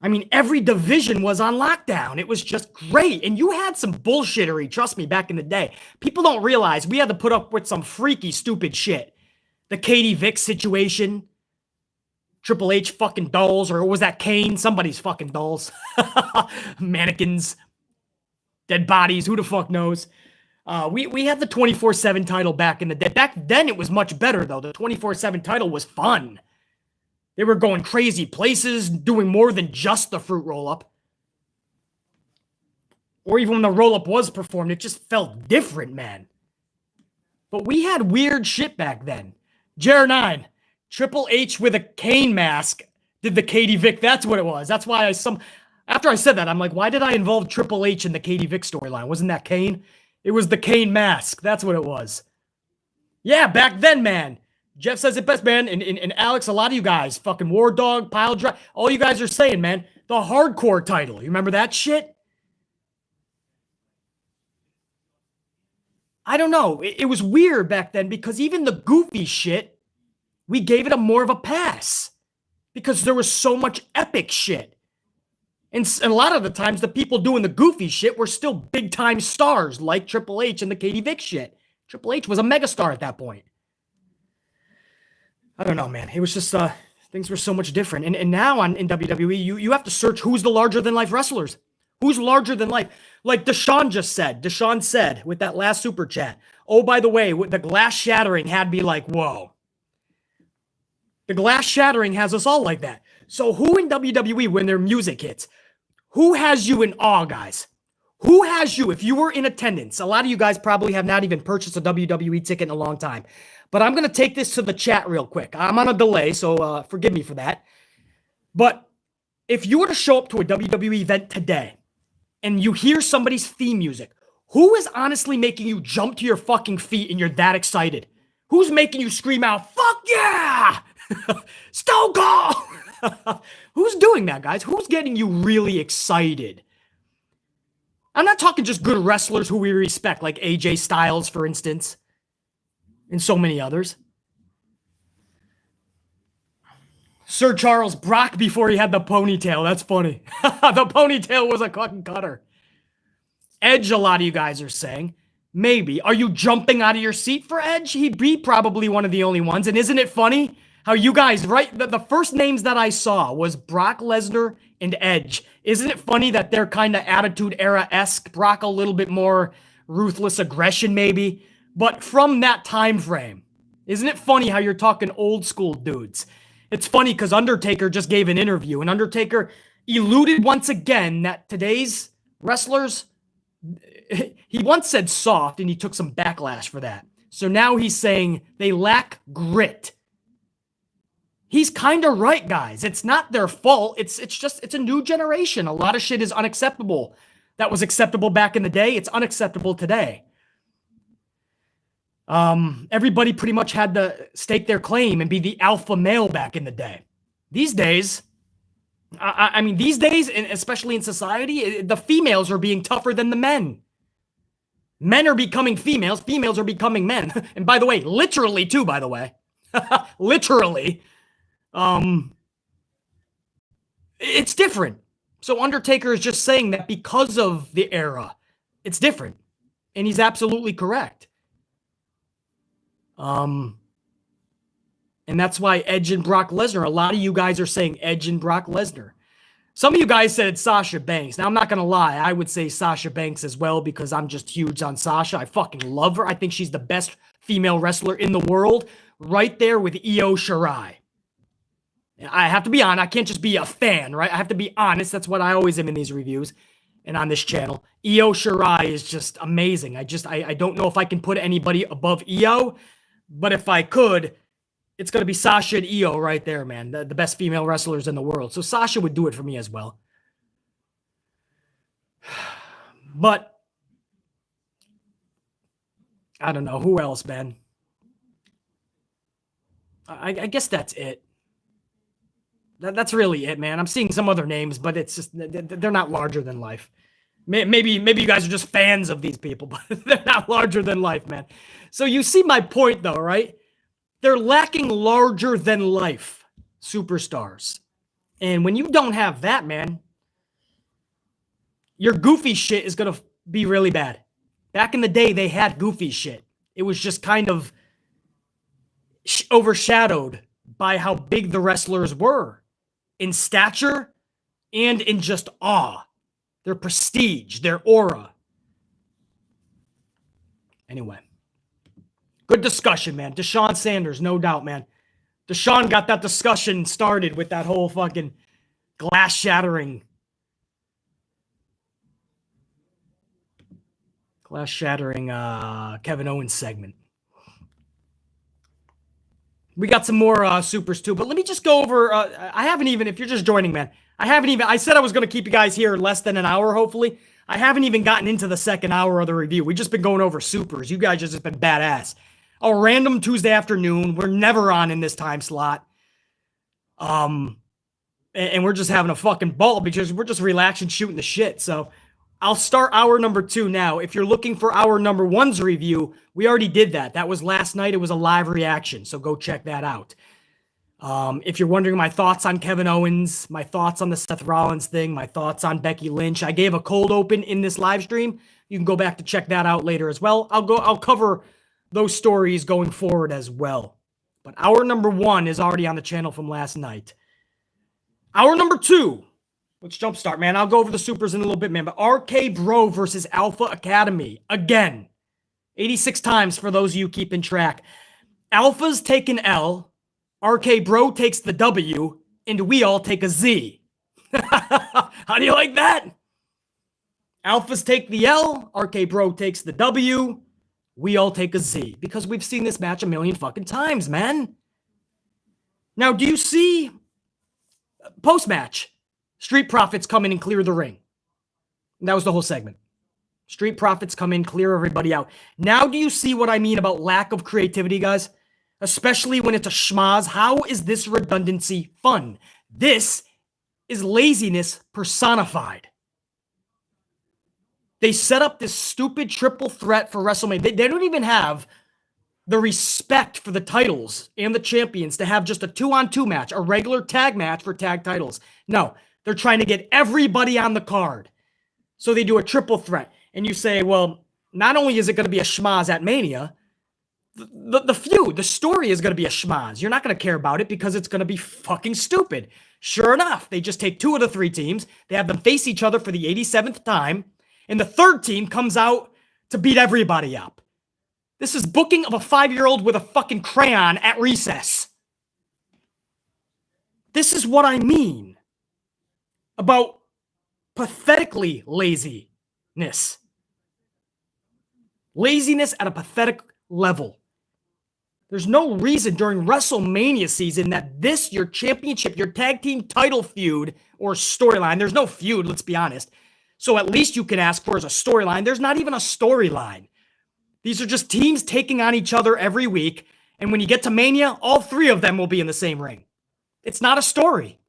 I mean, every division was on lockdown. It was just great. And you had some bullshittery, trust me, back in the day. People don't realize we had to put up with some freaky, stupid shit. The Katie Vick situation. Triple H fucking dolls, or was that Kane? Somebody's fucking dolls. Mannequins. Dead bodies, who the fuck knows? We had the 24/7 title back in the day. Back then, it was much better, though. The 24/7 title was fun. They were going crazy places, doing more than just the fruit roll-up. Or even when the roll-up was performed, it just felt different, man. But we had weird shit back then. Jer9, Triple H with a Kane mask did the Katie Vick. That's what it was. That's why after I said that, I'm like, why did I involve Triple H in the Katie Vick storyline? Wasn't that Kane? It was the Kane mask. That's what it was. Yeah, back then, man. Jeff says it best, man. And Alex, a lot of you guys, fucking War Dog, Pile Drive, all you guys are saying, man, the hardcore title. You remember that shit? I don't know. It was weird back then because even the goofy shit, we gave it more of a pass because there was so much epic shit. And a lot of the times, the people doing the goofy shit were still big-time stars like Triple H and the Katie Vick shit. Triple H was a megastar at that point. I don't know, man. It was just, things were so much different. And now in WWE, you have to search who's the larger-than-life wrestlers. Who's larger than life? Like Deshaun just said. Deshaun said with that last super chat, oh, by the way, the glass shattering had me like, whoa. The glass shattering has us all like that. So who in WWE, when their music hits, who has you in awe, guys? Who has you, if you were in attendance? A lot of you guys probably have not even purchased a WWE ticket in a long time. But I'm going to take this to the chat real quick. I'm on a delay, so forgive me for that. But if you were to show up to a WWE event today and you hear somebody's theme music, who is honestly making you jump to your fucking feet and you're that excited? Who's making you scream out, fuck yeah! Stone Cold! Who's doing that, guys? Who's getting you really excited? I'm not talking just good wrestlers who we respect, like AJ Styles, for instance, and so many others. Sir Charles Brock before he had the ponytail. That's funny. The ponytail was a fucking cutter. Edge, a lot of you guys are saying. Maybe. Are you jumping out of your seat for Edge? He'd be probably one of the only ones. And isn't it funny how you guys, right? The first names that I saw was Brock Lesnar and Edge. Isn't it funny that they're kind of Attitude Era-esque? Brock a little bit more ruthless aggression maybe. But from that time frame, isn't it funny how you're talking old school dudes? It's funny because Undertaker just gave an interview, and Undertaker alluded once again that today's wrestlers, he once said soft, and he took some backlash for that. So now he's saying they lack grit. He's kind of right, guys. It's not their fault. It's a new generation. A lot of shit is unacceptable. That was acceptable back in the day. It's unacceptable today. Everybody pretty much had to stake their claim and be the alpha male back in the day. These days, I mean, these days, and especially in society, the females are being tougher than the men. Men are becoming females. Females are becoming men. And by the way, literally too, by the way. Literally. It's different. So Undertaker is just saying that because of the era, it's different. And he's absolutely correct. And that's why Edge and Brock Lesnar, a lot of you guys are saying Edge and Brock Lesnar. Some of you guys said Sasha Banks. Now, I'm not going to lie. I would say Sasha Banks as well because I'm just huge on Sasha. I fucking love her. I think she's the best female wrestler in the world, right there with Io Shirai. I have to be honest. I can't just be a fan, right? I have to be honest. That's what I always am in these reviews and on this channel. Io Shirai is just amazing. I don't know if I can put anybody above Io, but if I could, it's going to be Sasha and Io right there, man. The best female wrestlers in the world. So Sasha would do it for me as well. But I don't know. Who else, man? I guess that's it. That's really it, man. I'm seeing some other names, but it's just, they're not larger than life. Maybe you guys are just fans of these people, but they're not larger than life, man. So you see my point, though, right? They're lacking larger than life superstars. And when you don't have that, man, your goofy shit is going to be really bad. Back in the day, they had goofy shit. It was just kind of overshadowed by how big the wrestlers were in stature and in just awe, their prestige, their aura. Anyway. Good discussion, man. Deshaun Sanders, no doubt, man. Deshaun got that discussion started with that whole fucking glass-shattering Kevin Owens segment. We got some more supers, too. But let me just go over... I haven't even... If you're just joining, man, I said I was going to keep you guys here less than an hour, hopefully. I haven't even gotten into the second hour of the review. We've just been going over supers. You guys just been badass. A random Tuesday afternoon. We're never on in this time slot. And we're just having a fucking ball because we're just relaxing, shooting the shit. So I'll start hour number 2 now. If you're looking for hour number 1's review, we already did that. That was last night. It was a live reaction. So go check that out. If you're wondering my thoughts on Kevin Owens, my thoughts on the Seth Rollins thing, my thoughts on Becky Lynch, I gave a cold open in this live stream. You can go back to check that out later as well. I'll cover those stories going forward as well. But hour number 1 is already on the channel from last night. Hour number 2, let's jumpstart, man. I'll go over the supers in a little bit, man. But RKBro versus Alpha Academy. Again, 86 times for those of you keeping track. Alpha's take an L, RKBro takes the W, and we all take a Z. How do you like that? Alphas take the L, RKBro takes the W, we all take a Z. Because we've seen this match a million fucking times, man. Now, do you see post-match? Street Profits come in and clear the ring. And that was the whole segment. Street Profits come in, clear everybody out. Now, do you see what I mean about lack of creativity, guys? Especially when it's a schmaz. How is this redundancy fun? This is laziness personified. They set up this stupid triple threat for WrestleMania. They don't even have the respect for the titles and the champions to have just a 2-on-2 match, a regular tag match for tag titles. No, they're trying to get everybody on the card. So they do a triple threat. And you say, well, not only is it going to be a schmaz at Mania, the feud, the story is going to be a schmaz. You're not going to care about it because it's going to be fucking stupid. Sure enough, they just take 2 of the 3 teams. They have them face each other for the 87th time. And the 3rd team comes out to beat everybody up. This is booking of a 5-year-old with a fucking crayon at recess. This is what I mean about pathetically laziness. Laziness at a pathetic level. There's no reason during WrestleMania season that this, your championship, your tag team title feud or storyline, there's no feud, let's be honest. So at least you can ask for as a storyline. There's not even a storyline. These are just teams taking on each other every week. And when you get to Mania, all three of them will be in the same ring. It's not a story.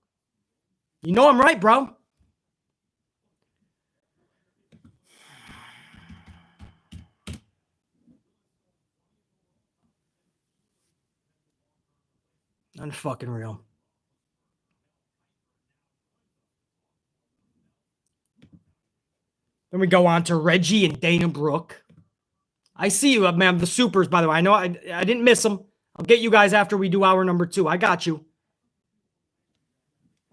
You know I'm right, bro. Unfucking real. Then we go on to Reggie and Dana Brooke. I see you, man. The supers, by the way. I know I didn't miss them. I'll get you guys after we do hour number 2. I got you.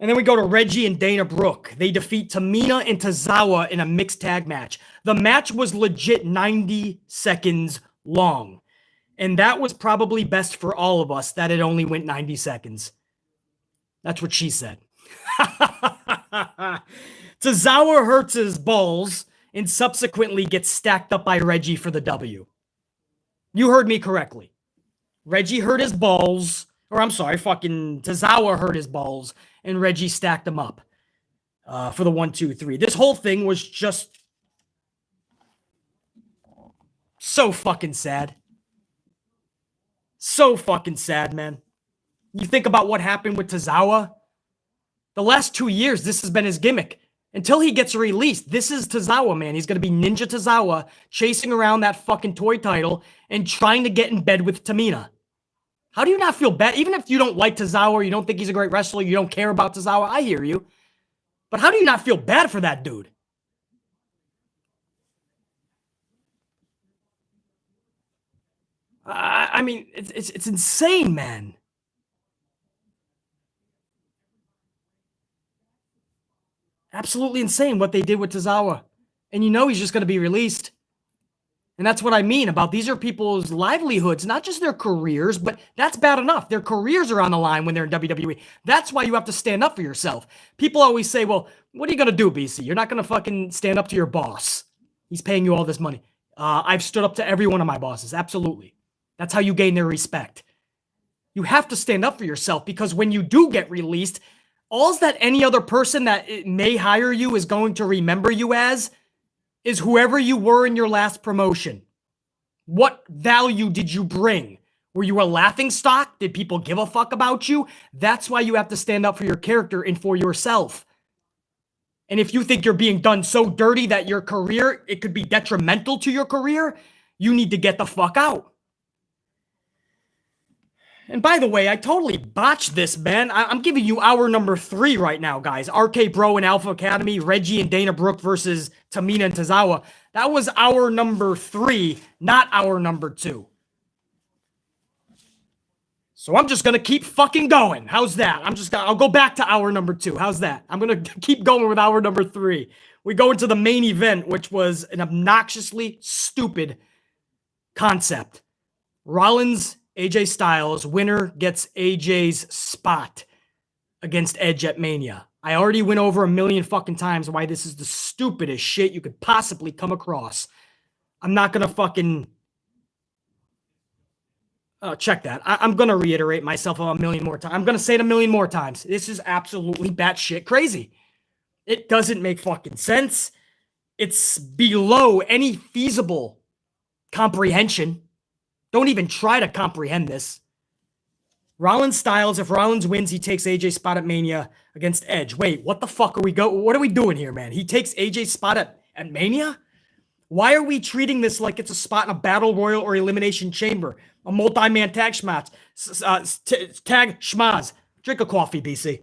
And then we go to Reggie and Dana Brooke. They defeat Tamina and Tozawa in a mixed tag match. The match was legit 90 seconds long. And that was probably best for all of us that it only went 90 seconds. That's what she said. Tozawa hurts his balls and subsequently gets stacked up by Reggie for the W. You heard me correctly. Reggie hurt his balls, or I'm sorry, fucking Tozawa hurt his balls, and Reggie stacked them up for the 1, 2, 3. This whole thing was just so fucking sad. So fucking sad, man. You think about what happened with Tozawa. The last 2 years, this has been his gimmick. Until he gets released, this is Tozawa, man. He's going to be Ninja Tozawa, chasing around that fucking toy title and trying to get in bed with Tamina. How do you not feel bad? Even if you don't like Tozawa or you don't think he's a great wrestler, you don't care about Tozawa, I hear you. But how do you not feel bad for that dude? I mean, it's insane, man. Absolutely insane what they did with Tozawa. And you know he's just going to be released. And that's what I mean about these are people's livelihoods, not just their careers, but that's bad enough. Their careers are on the line when they're in WWE. That's why you have to stand up for yourself. People always say, well, what are you going to do, BC? You're not going to fucking stand up to your boss. He's paying you all this money. I've stood up to every one of my bosses. Absolutely. That's how you gain their respect. You have to stand up for yourself because when you do get released, all that any other person that may hire you is going to remember you as is whoever you were in your last promotion. What value did you bring? Were you a laughingstock? Did people give a fuck about you? That's why you have to stand up for your character and for yourself. And if you think you're being done so dirty that your career, it could be detrimental to your career, you need to get the fuck out. And by the way, I totally botched this, man. I'm giving you hour number 3 right now, guys. RKBro and Alpha Academy, Reggie and Dana Brooke versus Tamina and Tozawa. That was hour number 3, not hour number 2. So I'm just going to keep fucking going. How's that? I'll go back to hour number 2. How's that? I'm going to keep going with hour number 3. We go into the main event, which was an obnoxiously stupid concept. Rollins, AJ Styles, winner gets AJ's spot against Edge at Mania. I already went over a million fucking times why this is the stupidest shit you could possibly come across. I'm not going to fucking... check that. I'm going to reiterate myself a million more times. I'm going to say it a million more times. This is absolutely batshit crazy. It doesn't make fucking sense. It's below any feasible comprehension. Don't even try to comprehend this. Rollins Styles, if Rollins wins, he takes AJ's spot at Mania against Edge. Wait, what the fuck what are we doing here, man? He takes AJ's spot at Mania? Why are we treating this like it's a spot in a Battle Royal or Elimination Chamber? A multi-man tag schmaz. Tag schmaz. Drink a coffee, BC.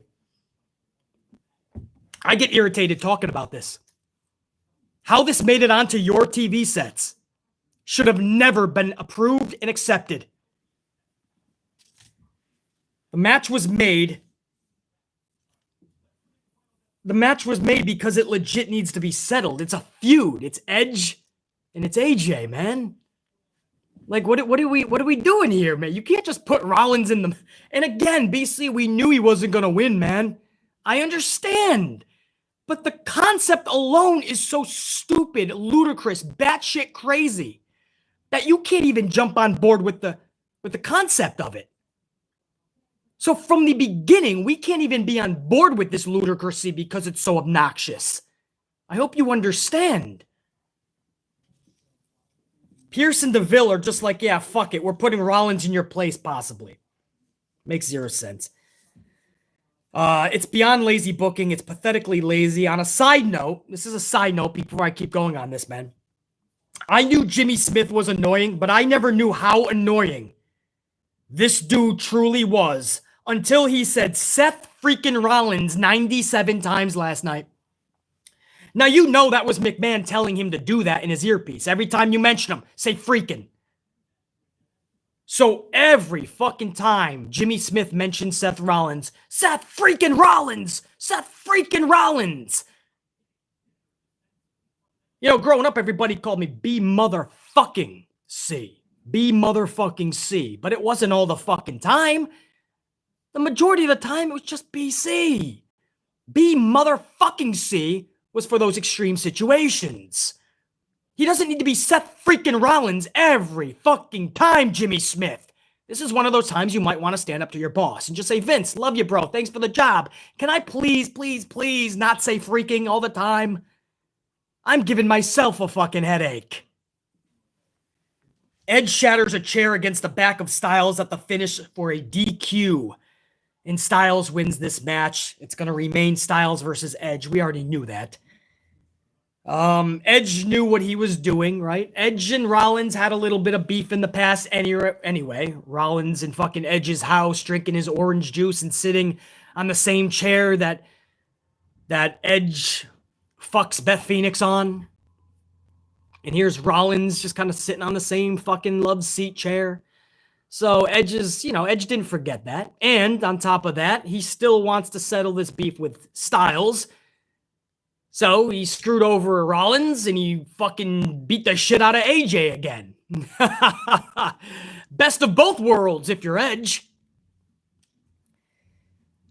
I get irritated talking about this. How this made it onto your TV sets should have never been approved and accepted. The match was made. The match was made because it legit needs to be settled. It's a feud. It's Edge and it's AJ, man. Like, what are we doing here, man? You can't just put Rollins in the... And again, BC, we knew he wasn't going to win, man. I understand. But the concept alone is so stupid, ludicrous, batshit crazy that you can't even jump on board with the concept of it. So from the beginning, we can't even be on board with this ludicrousy because it's so obnoxious. I hope you understand. Pierce and DeVille are just like, yeah, fuck it. We're putting Rollins in your place, possibly. Makes zero sense. It's beyond lazy booking. It's pathetically lazy. On a side note, this is a side note before I keep going on this, man. I knew Jimmy Smith was annoying, but I never knew how annoying this dude truly was until he said Seth freaking Rollins 97 times last night. Now, you know that was McMahon telling him to do that in his earpiece. Every time you mention him, say freaking. So every fucking time Jimmy Smith mentioned Seth Rollins, Seth freaking Rollins! Seth freaking Rollins! You know, growing up, everybody called me B motherfucking C. B motherfucking C. But it wasn't all the fucking time. The majority of the time, it was just BC. B motherfucking C was for those extreme situations. He doesn't need to be Seth freaking Rollins every fucking time, Jimmy Smith. This is one of those times you might want to stand up to your boss and just say, Vince, love you, bro. Thanks for the job. Can I please, please, please not say freaking all the time? I'm giving myself a fucking headache. Edge shatters a chair against the back of Styles at the finish for a DQ. And Styles wins this match. It's going to remain Styles versus Edge. We already knew that. Edge knew what he was doing, right? Edge and Rollins had a little bit of beef in the past anyway. Rollins in fucking Edge's house, drinking his orange juice and sitting on the same chair that Edge fucks Beth Phoenix on. And here's Rollins just kind of sitting on the same fucking love seat chair. So Edge didn't forget that. And on top of that, he still wants to settle this beef with Styles. So he screwed over Rollins and he fucking beat the shit out of AJ again. Best of both worlds if you're Edge.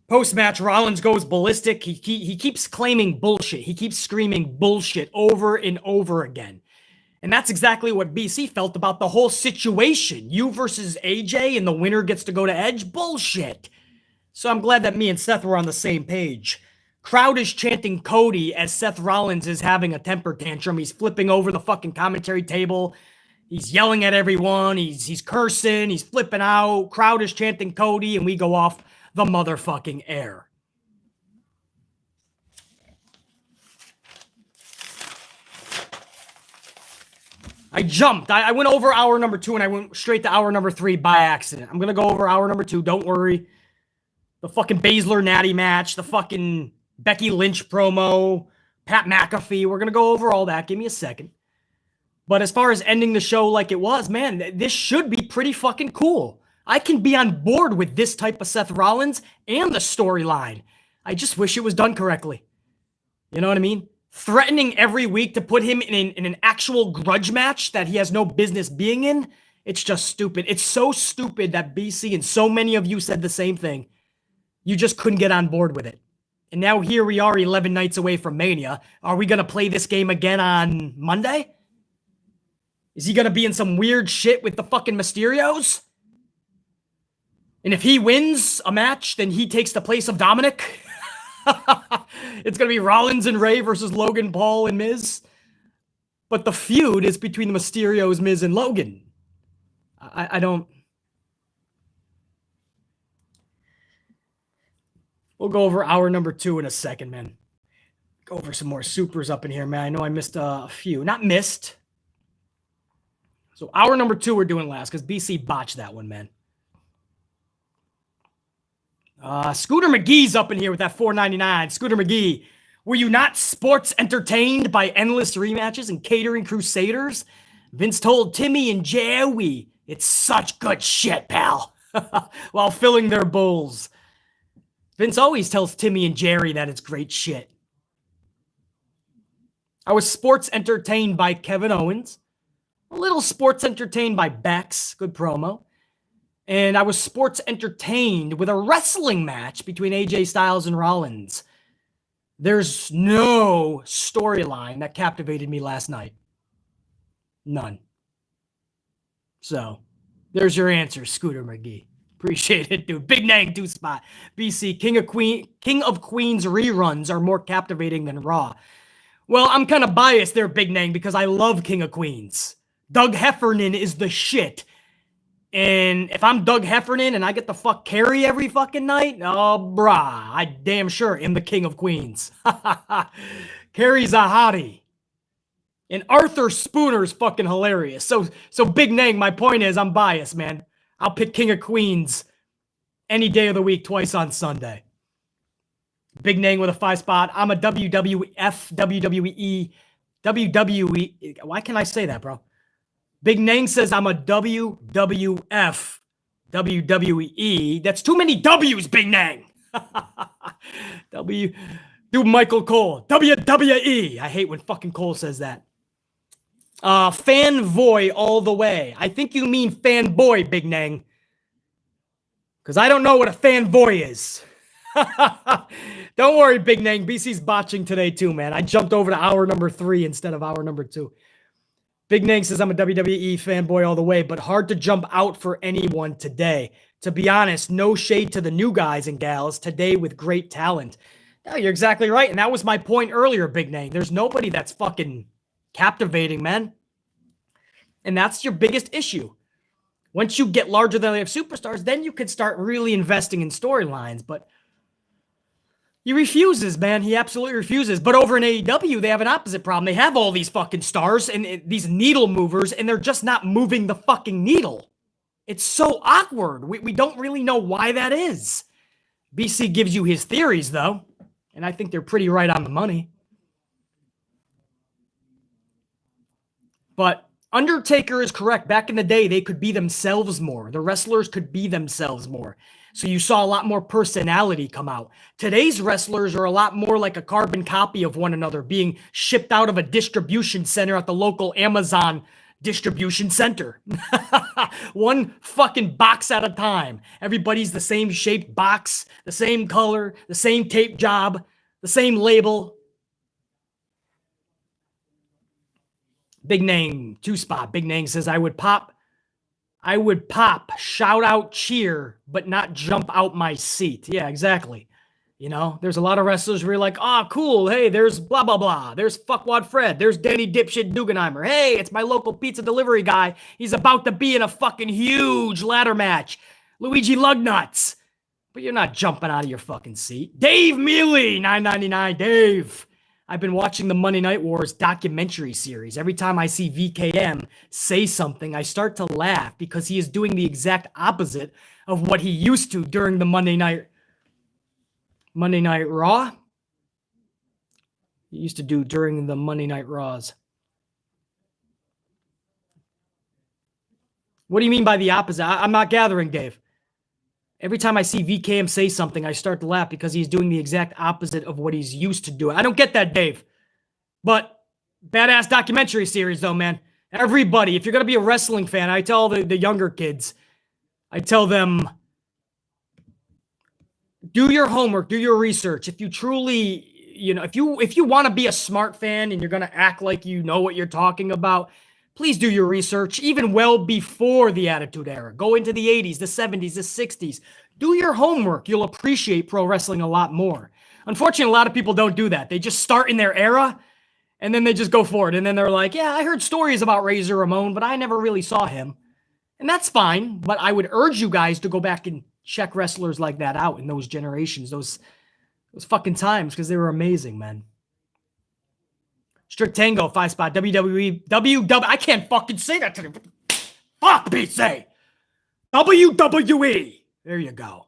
Post-match, Rollins goes ballistic. He keeps claiming bullshit. He keeps screaming bullshit over and over again. And that's exactly what BC felt about the whole situation. You versus AJ and the winner gets to go to Edge? Bullshit. So I'm glad that me and Seth were on the same page. Crowd is chanting Cody as Seth Rollins is having a temper tantrum. He's flipping over the fucking commentary table. He's yelling at everyone. He's cursing. He's flipping out. Crowd is chanting Cody and we go off the motherfucking air. I jumped. I went over hour number 2 and I went straight to hour number 3 by accident. I'm going to go over hour number 2. Don't worry. The fucking Baszler Natty match. The fucking Becky Lynch promo. Pat McAfee. We're going to go over all that. Give me a second. But as far as ending the show like it was, man, this should be pretty fucking cool. I can be on board with this type of Seth Rollins and the storyline. I just wish it was done correctly. You know what I mean? Threatening every week to put him in an actual grudge match that he has no business being in, it's just stupid. It's so stupid that BC and so many of you said the same thing. You just couldn't get on board with it. And now here we are 11 nights away from Mania. Are we going to play this game again on Monday? Is he going to be in some weird shit with the fucking Mysterios? And if he wins a match, then he takes the place of Dominic? It's going to be Rollins and Ray versus Logan Paul and Miz. But the feud is between the Mysterios, Miz, and Logan. I don't... We'll go over hour number 2 in a second, man. Go over some more supers up in here, man. I know I missed a few. Not missed. So hour number 2 we're doing last because BC botched that one, man. Scooter McGee's up in here with that $4.99. Scooter McGee, were you not sports entertained by endless rematches and catering crusaders? Vince told Timmy and Joey, it's such good shit, pal, while filling their bowls. Vince always tells Timmy and Jerry that it's great shit. I was sports entertained by Kevin Owens. a little sports entertained by Bex, good promo. And I was sports entertained with a wrestling match between AJ Styles and Rollins. There's no storyline that captivated me last night. None. So, there's your answer, Scooter McGee. Appreciate it, dude. Big Nang 2 spot. BC, King of Queens reruns are more captivating than Raw. Well, I'm kind of biased there, Big Nang, because I love King of Queens. Doug Heffernan is the shit. And if I'm Doug Heffernan and I get the fuck Carrie every fucking night, oh, brah, I damn sure am the King of Queens. Carrie's a hottie. And Arthur Spooner's fucking hilarious. So Big Nang, my point is I'm biased, man. I'll pick King of Queens any day of the week, twice on Sunday. Big Nang with a 5 spot. I'm a WWE. Why can't I say that, bro? Big Nang says I'm a WWF WWE. That's too many W's, Big Nang. Do Michael Cole. WWE. I hate when fucking Cole says that. Fanboy all the way. I think you mean fanboy, Big Nang. Because I don't know what a fanboy is. Don't worry, Big Nang. BC's botching today too, man. I jumped over to hour number 3 instead of hour number 2. Big Nang says I'm a WWE fanboy all the way, but hard to jump out for anyone today. To be honest, no shade to the new guys and gals today with great talent. No, you're exactly right. And that was my point earlier, Big Nang. There's nobody that's fucking captivating, man. And that's your biggest issue. Once you get larger than life superstars, then you could start really investing in storylines. But he refuses, man. He absolutely refuses. But over in AEW, they have an opposite problem. They have all these fucking stars and these needle movers, and they're just not moving the fucking needle. It's so awkward. We don't really know why that is. BC gives you his theories, though, and I think they're pretty right on the money. But Undertaker is correct. Back in the day, they could be themselves more. The wrestlers could be themselves more. So you saw a lot more personality come out. Today's wrestlers are a lot more like a carbon copy of one another, being shipped out of a distribution center at the local Amazon distribution center. One fucking box at a time. Everybody's the same shaped box, the same color, the same tape job, the same label. Big Nang, 2 spot. Big Nang says, I would pop, shout out, cheer, but not jump out my seat. Yeah, exactly. You know, there's a lot of wrestlers where you're like, oh, cool. Hey, there's blah, blah, blah. There's Fuckwad Fred. There's Danny Dipshit Dugenheimer. Hey, it's my local pizza delivery guy. He's about to be in a fucking huge ladder match. Luigi Lugnuts. But you're not jumping out of your fucking seat. Dave Mealy, $9.99. Dave. I've been watching the Monday Night Wars documentary series. Every time I see VKM say something, I start to laugh because he is doing the exact opposite of what he used to during the Monday Night Raw. He used to do during the Monday Night Raws. What do you mean by the opposite? I'm not gathering, Dave. Every time I see VKM say something, I start to laugh because he's doing the exact opposite of what he's used to doing. I don't get that, Dave. But badass documentary series, though, man. Everybody, if you're going to be a wrestling fan, I tell the younger kids, I tell them, do your homework, do your research. If you truly, you know, if you want to be a smart fan and you're going to act like you know what you're talking about, please do your research, even well before the Attitude Era. Go into the 80s, the 70s, the 60s. Do your homework. You'll appreciate pro wrestling a lot more. Unfortunately, a lot of people don't do that. They just start in their era, and then they just go for it. And then they're like, yeah, I heard stories about Razor Ramon, but I never really saw him. And that's fine, but I would urge you guys to go back and check wrestlers like that out in those generations, those fucking times, because they were amazing, man. Strict Tango, 5 spot. WWE. I can't fucking say that today. Fuck, BC. WWE. There you go.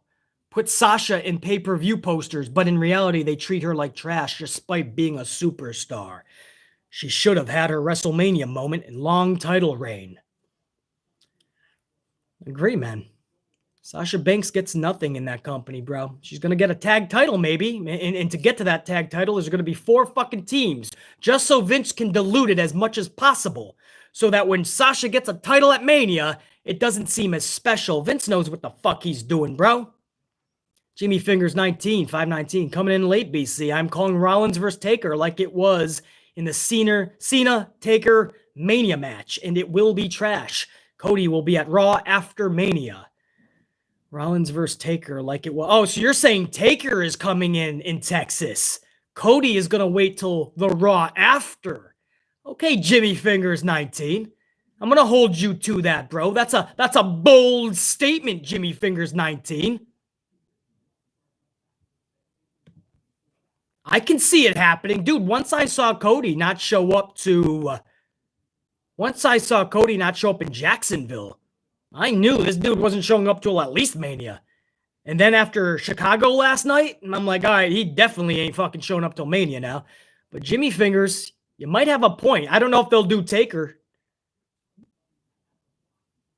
Put Sasha in pay-per-view posters, but in reality, they treat her like trash despite being a superstar. She should have had her WrestleMania moment and long title reign. Agree, man. Sasha Banks gets nothing in that company, bro. She's going to get a tag title, maybe. And to get to that tag title, there's going to be 4 fucking teams, just so Vince can dilute it as much as possible. so that when Sasha gets a title at Mania, it doesn't seem as special. Vince knows what the fuck he's doing, bro. Jimmy Fingers 19, 519, coming in late, BC. I'm calling Rollins versus Taker like it was in the Cena-Taker Mania match, and it will be trash. Cody will be at Raw after Mania. Rollins versus Taker like it was. Oh, so you're saying Taker is coming in Texas. Cody is going to wait till the Raw after. Okay, Jimmy Fingers 19. I'm going to hold you to that, bro. That's a bold statement, Jimmy Fingers 19. I can see it happening. Dude, once I saw Cody not show up in Jacksonville, I knew this dude wasn't showing up till at least Mania. And then after Chicago last night, I'm like, all right, he definitely ain't fucking showing up till Mania now. But Jimmy Fingers, you might have a point. I don't know if they'll do Taker.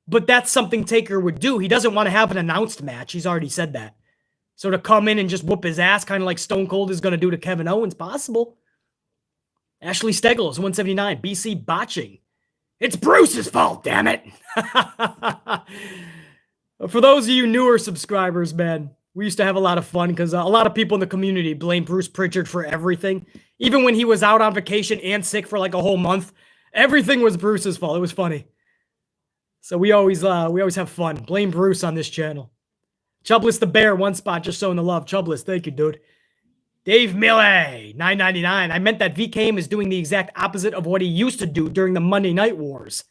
But that's something Taker would do. He doesn't want to have an announced match. He's already said that. So to come in and just whoop his ass, kind of like Stone Cold is going to do to Kevin Owens, possible. Ashley Steggles, 179. BC botching. It's Bruce's fault, damn it. For those of you newer subscribers, man, we used to have a lot of fun because a lot of people in the community blame Bruce Pritchard for everything. Even when he was out on vacation and sick for like a whole month, everything was Bruce's fault. It was funny. So we always have fun. Blame Bruce on this channel. Chubless the Bear, one spot, just showing the love. Chubless, thank you, dude. Dave Mille, 999. I meant that VKM is doing the exact opposite of what he used to do during the Monday Night Wars.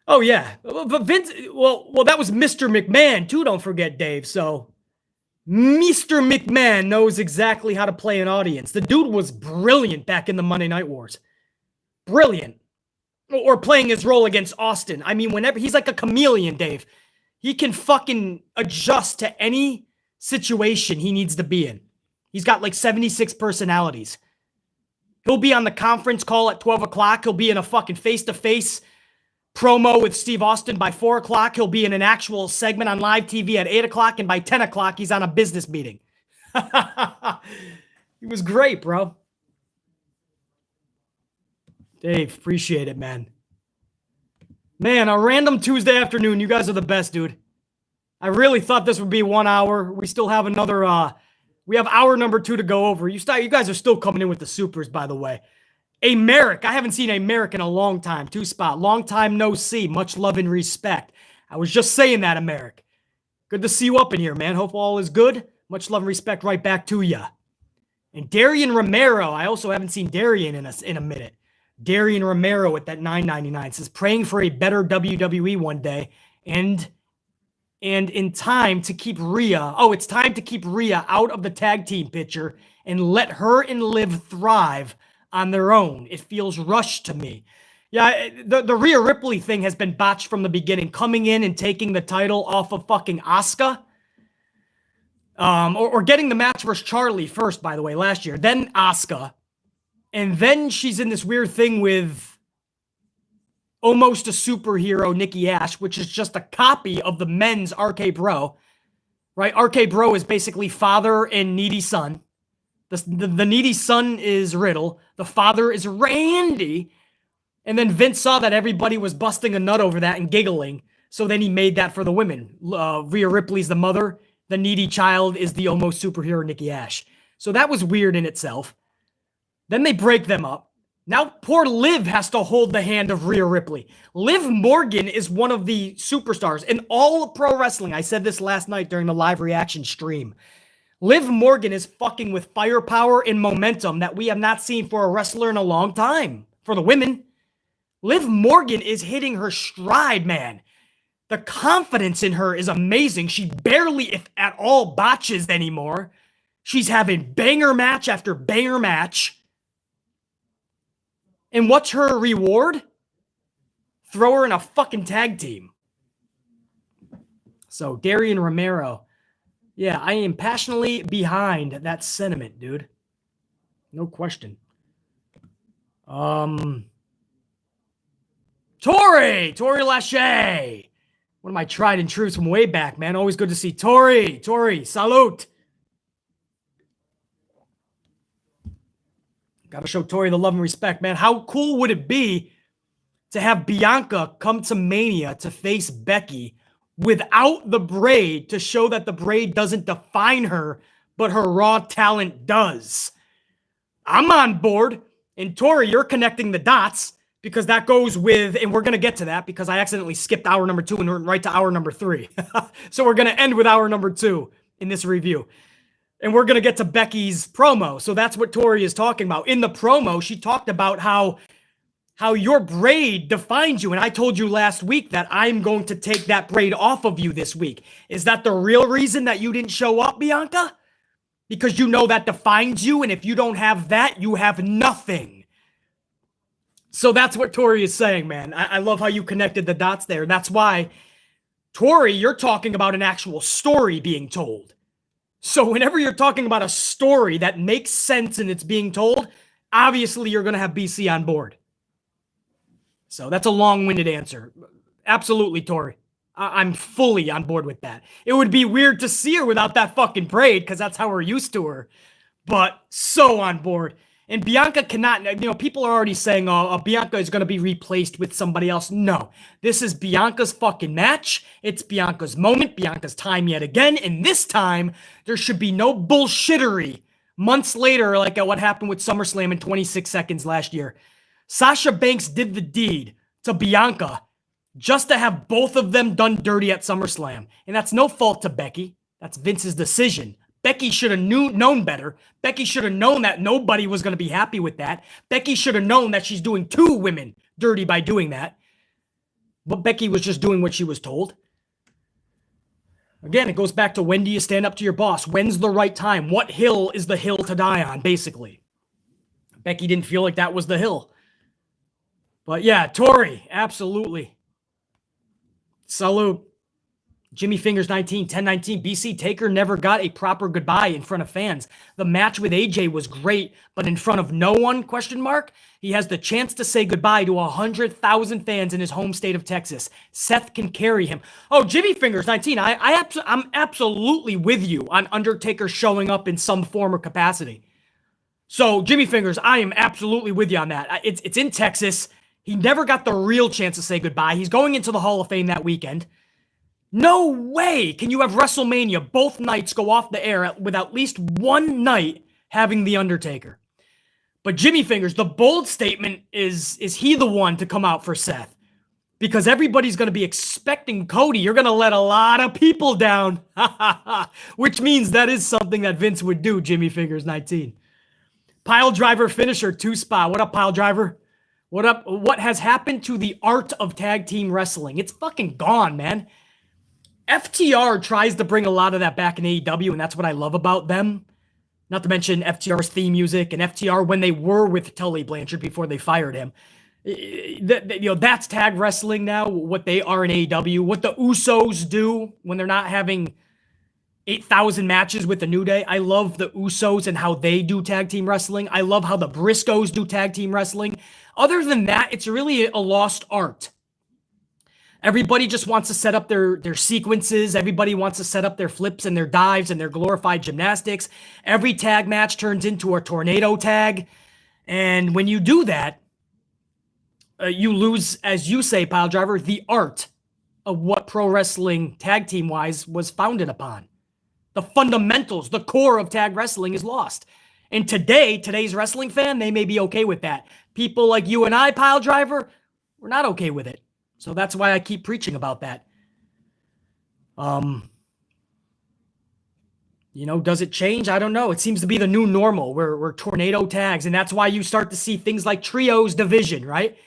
Oh, yeah. But Vince, well, that was Mr. McMahon, too, don't forget, Dave. So, Mr. McMahon knows exactly how to play an audience. The dude was brilliant back in the Monday Night Wars. Brilliant. Or playing his role against Austin. I mean, whenever, he's like a chameleon, Dave. He can fucking adjust to any situation he needs to be in. He's got like 76 personalities. He'll be on the conference call at 12 o'clock. He'll be in a fucking face-to-face promo with Steve Austin by 4 o'clock. He'll be in an actual segment on live TV at 8 o'clock. And by 10 o'clock, he's on a business meeting. He was great, bro. Dave, appreciate it, man. Man, a random Tuesday afternoon. You guys are the best, dude. I really thought this would be 1 hour. We still have another, we have hour number 2 to go over. You guys are still coming in with the supers, by the way. A Merrick. I haven't seen a Merrick in a long time. 2 spot. Long time no see. Much love and respect. I was just saying that, Merrick. Good to see you up in here, man. Hope all is good. Much love and respect right back to ya. And Darian Romero. I also haven't seen Darian in a minute. Darian Romero at that $9.99 says, praying for a better WWE one day and in time to keep Rhea. Oh, it's time to keep Rhea out of the tag team picture and let her and Liv thrive on their own. It feels rushed to me. Yeah, the Rhea Ripley thing has been botched from the beginning. Coming in and taking the title off of fucking Asuka. Or getting the match versus Charlie first, by the way, last year. Then Asuka. And then she's in this weird thing with almost a superhero, Nikki Ash, which is just a copy of the men's RKBro, right? RKBro is basically father and needy son. The needy son is Riddle. The father is Randy. And then Vince saw that everybody was busting a nut over that and giggling. So then he made that for the women. Rhea Ripley's the mother. The needy child is the almost superhero, Nikki Ash. So that was weird in itself. Then they break them up. Now poor Liv has to hold the hand of Rhea Ripley. Liv Morgan is one of the superstars in all of pro wrestling. I said this last night during the live reaction stream. Liv Morgan is fucking with firepower and momentum that we have not seen for a wrestler in a long time. For the women, Liv Morgan is hitting her stride, man. The confidence in her is amazing. She barely, if at all, botches anymore. She's having banger match after banger match. And what's her reward? Throw her in a fucking tag team. So, Darian Romero. Yeah, I am passionately behind that sentiment, dude. No question. Tori Lachey. One of my tried and trues from way back, man. Always good to see Tori. Salute. Gotta show Tori the love and respect, man. How cool would it be to have Bianca come to Mania to face Becky without the braid to show that the braid doesn't define her, but her raw talent does. I'm on board. And Tori, you're connecting the dots because that goes with, and we're going to get to that because I accidentally skipped hour number 2 and went right to hour number 3. So we're going to end with hour number 2 in this review. And we're going to get to Becky's promo. So that's what Tori is talking about. In the promo, she talked about how your braid defines you. And I told you last week that I'm going to take that braid off of you this week. Is that the real reason that you didn't show up, Bianca? Because you know that defines you, and if you don't have that, you have nothing. So that's what Tori is saying, man. I love how you connected the dots there. That's why, Tori, you're talking about an actual story being told. So whenever you're talking about a story that makes sense and it's being told, obviously you're going to have BC on board. So that's a long-winded answer. Absolutely, Tori. I'm fully on board with that. It would be weird to see her without that fucking braid because that's how we're used to her. But so on board. And Bianca cannot, people are already saying, Bianca is going to be replaced with somebody else. No, this is Bianca's fucking match. It's Bianca's moment, Bianca's time yet again. And this time, there should be no bullshittery. Months later, like what happened with SummerSlam in 26 seconds last year. Sasha Banks did the deed to Bianca just to have both of them done dirty at SummerSlam. And that's no fault to Becky. That's Vince's decision. Becky should have known better. Becky should have known that nobody was going to be happy with that. Becky should have known that she's doing 2 women dirty by doing that. But Becky was just doing what she was told. Again, it goes back to when do you stand up to your boss? When's the right time? What hill is the hill to die on, basically? Becky didn't feel like that was the hill. But yeah, Tori, absolutely. Salute. Jimmy Fingers 19, 1019. BC Taker never got a proper goodbye in front of fans. The match with AJ was great, but in front of no one, ? He has the chance to say goodbye to 100,000 fans in his home state of Texas. Seth can carry him. Oh, Jimmy Fingers 19, I'm absolutely with you on Undertaker showing up in some form or capacity. So, Jimmy Fingers, I am absolutely with you on that. It's in Texas. He never got the real chance to say goodbye. He's going into the Hall of Fame that weekend. No way can you have WrestleMania both nights go off the air with at least one night having The Undertaker. But Jimmy Fingers, the bold statement is he the one to come out for Seth? Because everybody's going to be expecting Cody. You're going to let a lot of people down. Which means that is something that Vince would do, Jimmy Fingers 19. Pile driver finisher 2-spot. What up, pile driver? What up? What has happened to the art of tag team wrestling? It's fucking gone, man. FTR tries to bring a lot of that back in AEW, and that's what I love about them. Not to mention FTR's theme music and FTR when they were with Tully Blanchard before they fired him. That's tag wrestling now, what they are in AEW. What the Usos do when they're not having 8,000 matches with the New Day. I love the Usos and how they do tag team wrestling. I love how the Briscoes do tag team wrestling. Other than that, it's really a lost art. Everybody just wants to set up their sequences. Everybody wants to set up their flips and their dives and their glorified gymnastics. Every tag match turns into a tornado tag. And when you do that, you lose, as you say, pile driver, the art of what pro wrestling tag team-wise was founded upon. The fundamentals, the core of tag wrestling is lost. And today's wrestling fan, they may be okay with that. People like you and I, pile driver, we're not okay with it. So that's why I keep preaching about that. Does it change? I don't know. It seems to be the new normal. We're tornado tags. And that's why you start to see things like trios division, right?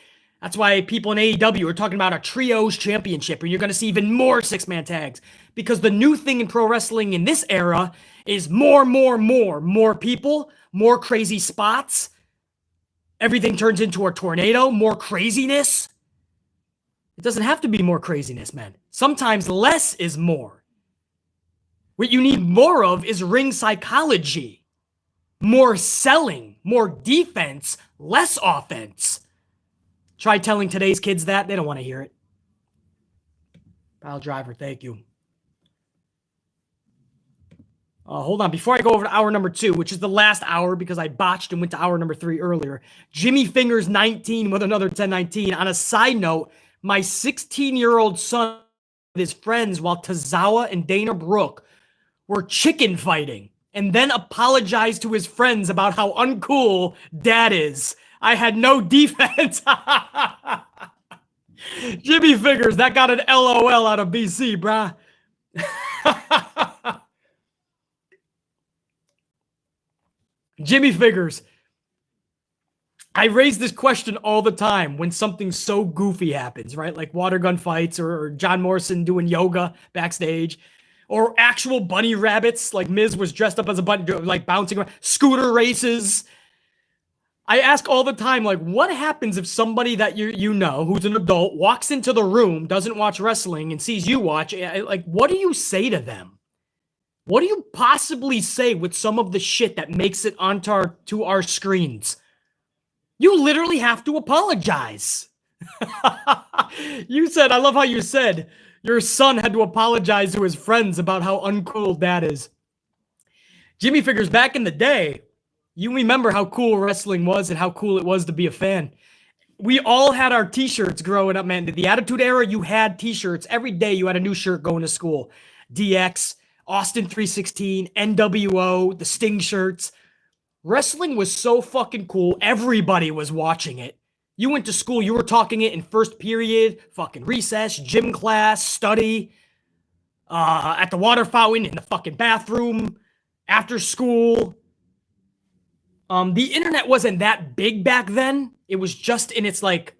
That's why people in AEW are talking about a trios championship, and you're going to see even more 6-man tags. Because the new thing in pro wrestling in this era is more people, more crazy spots. Everything turns into a tornado, more craziness. It doesn't have to be more craziness, man. Sometimes less is more. What you need more of is ring psychology. More selling, more defense, less offense. Try telling today's kids that. They don't want to hear it. Pile driver, thank you. Hold on. Before I go over to hour number 2, which is the last hour because I botched and went to hour number 3 earlier. Jimmy Fingers 19 with another 1019. On a side note, my 16-year-old son with his friends while Tozawa and Dana Brooke were chicken fighting and then apologized to his friends about how uncool dad is. I had no defense. Jimmy Fingers, that got an LOL out of BC, brah. Jimmy Fingers. I raise this question all the time when something so goofy happens, right? Like water gun fights or John Morrison doing yoga backstage or actual bunny rabbits. Like Miz was dressed up as a bunny, like bouncing around, scooter races. I ask all the time, like, what happens if somebody that you know, who's an adult, walks into the room, doesn't watch wrestling, and sees you watch? Like, what do you say to them? What do you possibly say with some of the shit that makes it onto our screens? You literally have to apologize. You said, I love how you said, your son had to apologize to his friends about how uncool dad is. Jimmy Fingers, back in the day, you remember how cool wrestling was and how cool it was to be a fan. We all had our t-shirts growing up, man. The Attitude Era, you had t-shirts. Every day you had a new shirt going to school. DX, Austin 316, NWO, the Sting shirts. Wrestling was so fucking cool. Everybody was watching it. You went to school, you were talking it in first period, fucking recess, gym class, study, at the water fountain, in the fucking bathroom, after school. The internet wasn't that big back then. It was just in its like,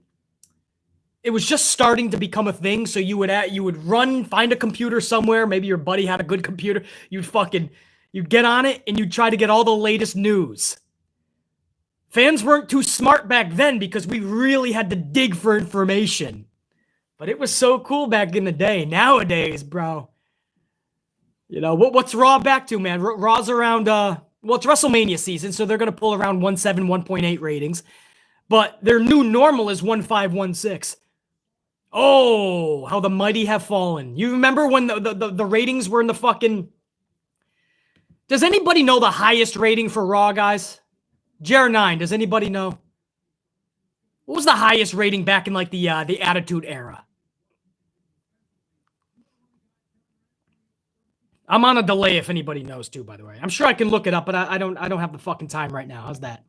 it was just starting to become a thing. So you would run, find a computer somewhere. Maybe your buddy had a good computer. You'd get on it and you'd try to get all the latest news. Fans weren't too smart back then because we really had to dig for information. But it was so cool back in the day. Nowadays, bro, you know, what's Raw back to, man? Raw's around, well, it's WrestleMania season, so they're going to pull around 1.7, 1.8 ratings. But their new normal is 1.5, 1.6. Oh, how the mighty have fallen. You remember when the ratings were in the fucking... Does anybody know the highest rating for Raw, guys? JR9, does anybody know? What was the highest rating back in like the Attitude Era? I'm on a delay if anybody knows too, by the way. I'm sure I can look it up, but I don't have the fucking time right now. How's that?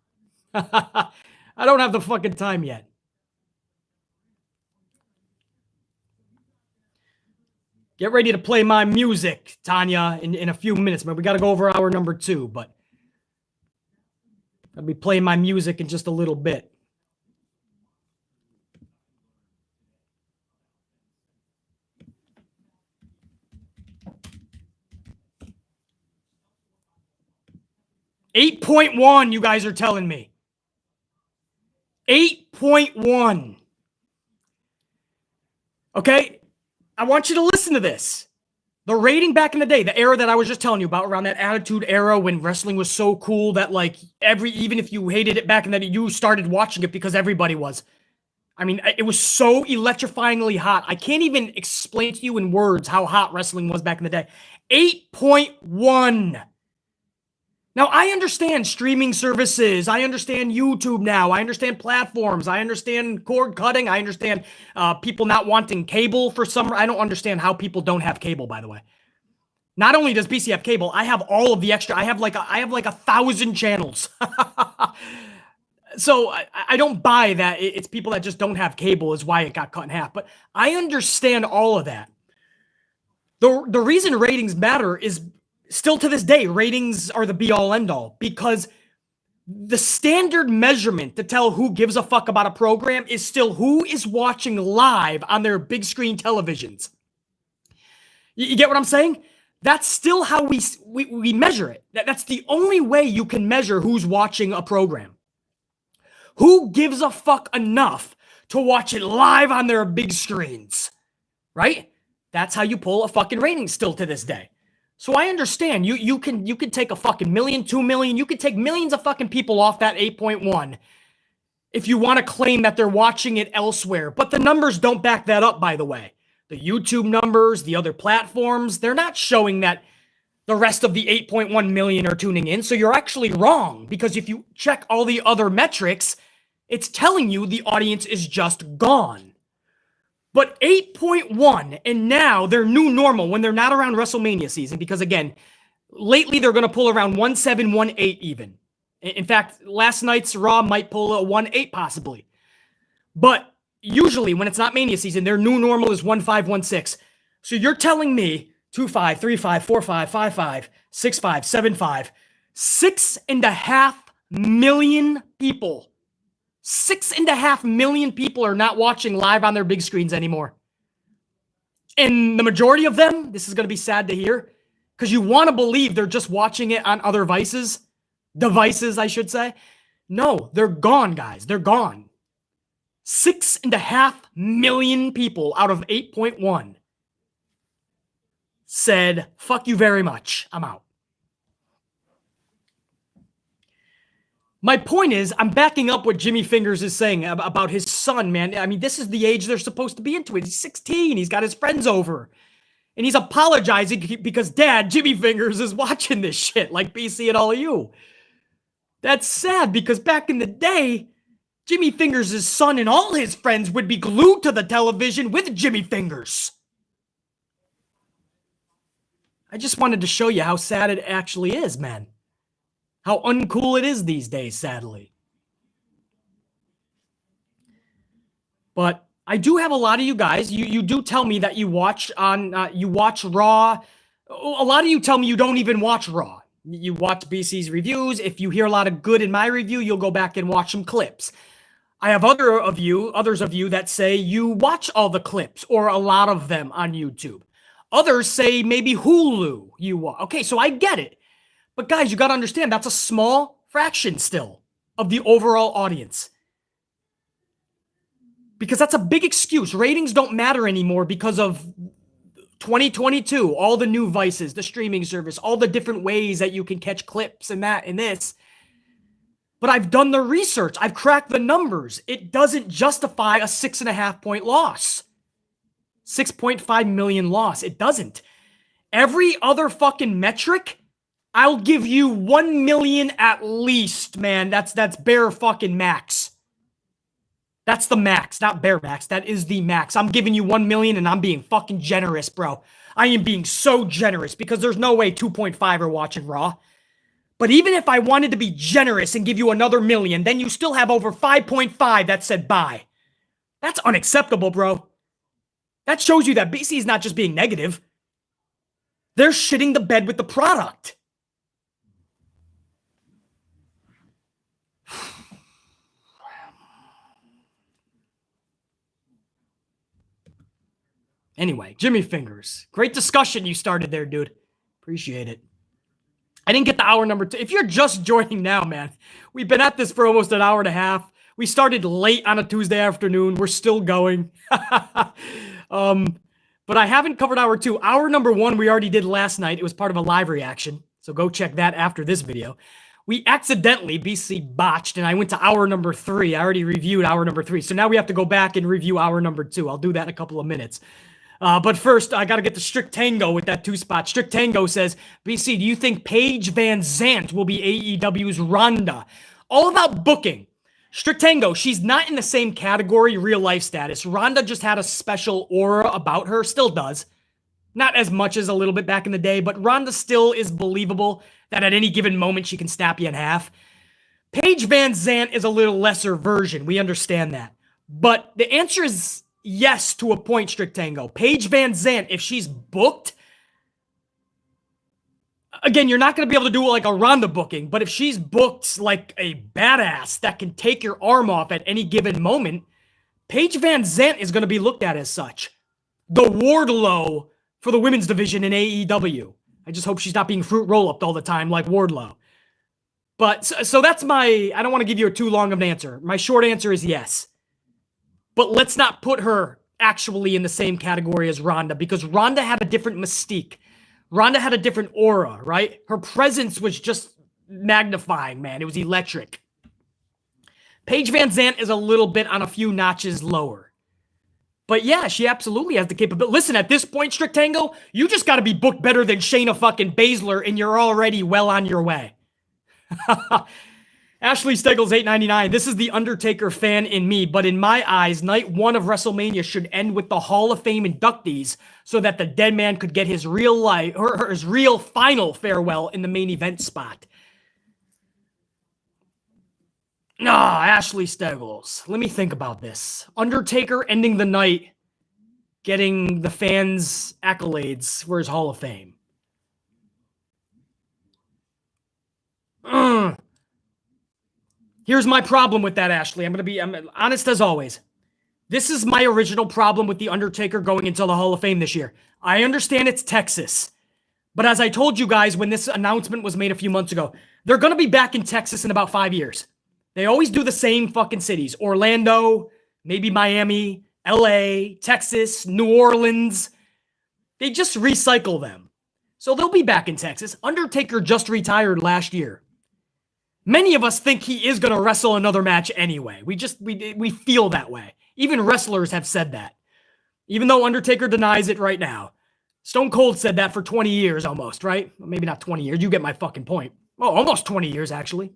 I don't have the fucking time yet. Get ready to play my music, Tanya, in a few minutes, man. We got to go over hour number 2, but I'll be playing my music in just a little bit. .1, you guys are telling me. 8.1. Okay? I want you to listen to this. The rating back in the day, the era that I was just telling you about, around that Attitude Era when wrestling was so cool that like even if you hated it back in the day, you started watching it because everybody was. I mean, it was so electrifyingly hot. I can't even explain to you in words how hot wrestling was back in the day. 8.1. Now, I understand streaming services. I understand YouTube now. I understand platforms. I understand cord cutting. I understand people not wanting cable for some... I don't understand how people don't have cable, by the way. Not only does BC have cable, I have all of the extra... I have like 1,000 channels. So I don't buy that. It's people that just don't have cable is why it got cut in half. But I understand all of that. The reason ratings matter is... Still to this day, ratings are the be-all, end-all because the standard measurement to tell who gives a fuck about a program is still who is watching live on their big screen televisions. You get what I'm saying? That's still how we measure it. That's the only way you can measure who's watching a program. Who gives a fuck enough to watch it live on their big screens, right? That's how you pull a fucking rating still to this day. So I understand you can take a fucking million, 2 million, you could take millions of fucking people off that 8.1 if you want to claim that they're watching it elsewhere. But the numbers don't back that up, by the way. The YouTube numbers, the other platforms, they're not showing that the rest of the 8.1 million are tuning in. So you're actually wrong, because if you check all the other metrics, it's telling you the audience is just gone. But 8.1, and now their new normal when they're not around WrestleMania season, because again, lately they're going to pull around 1.7, 1.8 even. In fact, last night's Raw might pull a 1.8 possibly. But usually when it's not Mania season, their new normal is 1.5, 1.6. So you're telling me 2.5, 3.5, 4.5, 5.5, 6.5, 7.5, 6.5 million people. 6.5 million people are not watching live on their big screens anymore. And the majority of them, this is going to be sad to hear, because you want to believe they're just watching it on other devices, I should say. No, they're gone, guys. They're gone. 6.5 million people out of 8.1 said, fuck you very much. I'm out. My point is, I'm backing up what Jimmy Fingers is saying about his son, man. I mean, this is the age they're supposed to be into it. He's 16. He's got his friends over. And he's apologizing because Dad, Jimmy Fingers, is watching this shit like BC and all of you. That's sad, because back in the day, Jimmy Fingers' son and all his friends would be glued to the television with Jimmy Fingers. I just wanted to show you how sad it actually is, man. How uncool it is these days, sadly. But I do have a lot of you guys. You do tell me that you watch Raw. A lot of you tell me you don't even watch Raw. You watch BC's reviews. If you hear a lot of good in my review, you'll go back and watch some clips. I have others of you that say you watch all the clips or a lot of them on YouTube. Others say maybe Hulu you watch. Okay, so I get it. But guys, you got to understand, that's a small fraction still of the overall audience. Because that's a big excuse. Ratings don't matter anymore because of 2022, all the new vices, the streaming service, all the different ways that you can catch clips and that and this. But I've done the research. I've cracked the numbers. It doesn't justify a 6.5 point loss. 6.5 million loss. It doesn't. Every other fucking metric, I'll give you 1 million at least, man. That's bare fucking max. That's the max, not bare max. That is the max. I'm giving you 1 million and I'm being fucking generous, bro. I am being so generous because there's no way 2.5 are watching Raw. But even if I wanted to be generous and give you another million, then you still have over 5.5 that said bye. That's unacceptable, bro. That shows you that BC is not just being negative. They're shitting the bed with the product. Anyway, Jimmy Fingers. Great discussion you started there, dude. Appreciate it. I didn't get the hour number 2. If you're just joining now, man, we've been at this for almost an hour and a half. We started late on a Tuesday afternoon. We're still going. But I haven't covered hour 2. Hour number 1 we already did last night. It was part of a live reaction. So go check that after this video. We accidentally, BC botched, and I went to hour number 3. I already reviewed hour number 3. So now we have to go back and review hour number 2. I'll do that in a couple of minutes. But first, I got to get to Strict Tango with that 2 spot. Strict Tango says, BC, do you think Paige Van Zandt will be AEW's Ronda? All about booking. Strict Tango, she's not in the same category, real life status. Ronda just had a special aura about her, still does. Not as much as a little bit back in the day, but Ronda still is believable that at any given moment she can snap you in half. Paige Van Zandt is a little lesser version. We understand that. But the answer is yes to a point, Strict Tango. Paige Van Zandt, if she's booked, again, you're not going to be able to do like a Ronda booking, but if she's booked like a badass that can take your arm off at any given moment, Paige Van Zandt is going to be looked at as such. The Wardlow for the women's division in AEW. I just hope she's not being fruit roll-upped all the time like Wardlow. But so that's I don't want to give you too long of an answer. My short answer is yes. But let's not put her actually in the same category as Ronda, because Ronda had a different mystique. Ronda had a different aura, right? Her presence was just magnifying, man. It was electric. Paige Van Zandt is a little bit on a few notches lower. But yeah, she absolutely has the capability. Listen, at this point, Strictango, you just got to be booked better than Shayna fucking Baszler, and you're already well on your way. Ashley Steggles 899. This is the Undertaker fan in me, but in my eyes, night 1 of WrestleMania should end with the Hall of Fame inductees so that the dead man could get his real life or his real final farewell in the main event spot. Nah, Ashley Steggles. Let me think about this. Undertaker ending the night, getting the fans' accolades for his Hall of Fame. Here's my problem with that, Ashley. I'm honest as always. This is my original problem with The Undertaker going into the Hall of Fame this year. I understand it's Texas, but as I told you guys when this announcement was made a few months ago, they're going to be back in Texas in about 5 years. They always do the same fucking cities. Orlando, maybe Miami, LA, Texas, New Orleans. They just recycle them. So they'll be back in Texas. Undertaker just retired last year. Many of us think he is going to wrestle another match anyway. We feel that way. Even wrestlers have said that. Even though Undertaker denies it right now. Stone Cold said that for 20 years almost, right? Maybe not 20 years. You get my fucking point. Oh, almost 20 years, actually.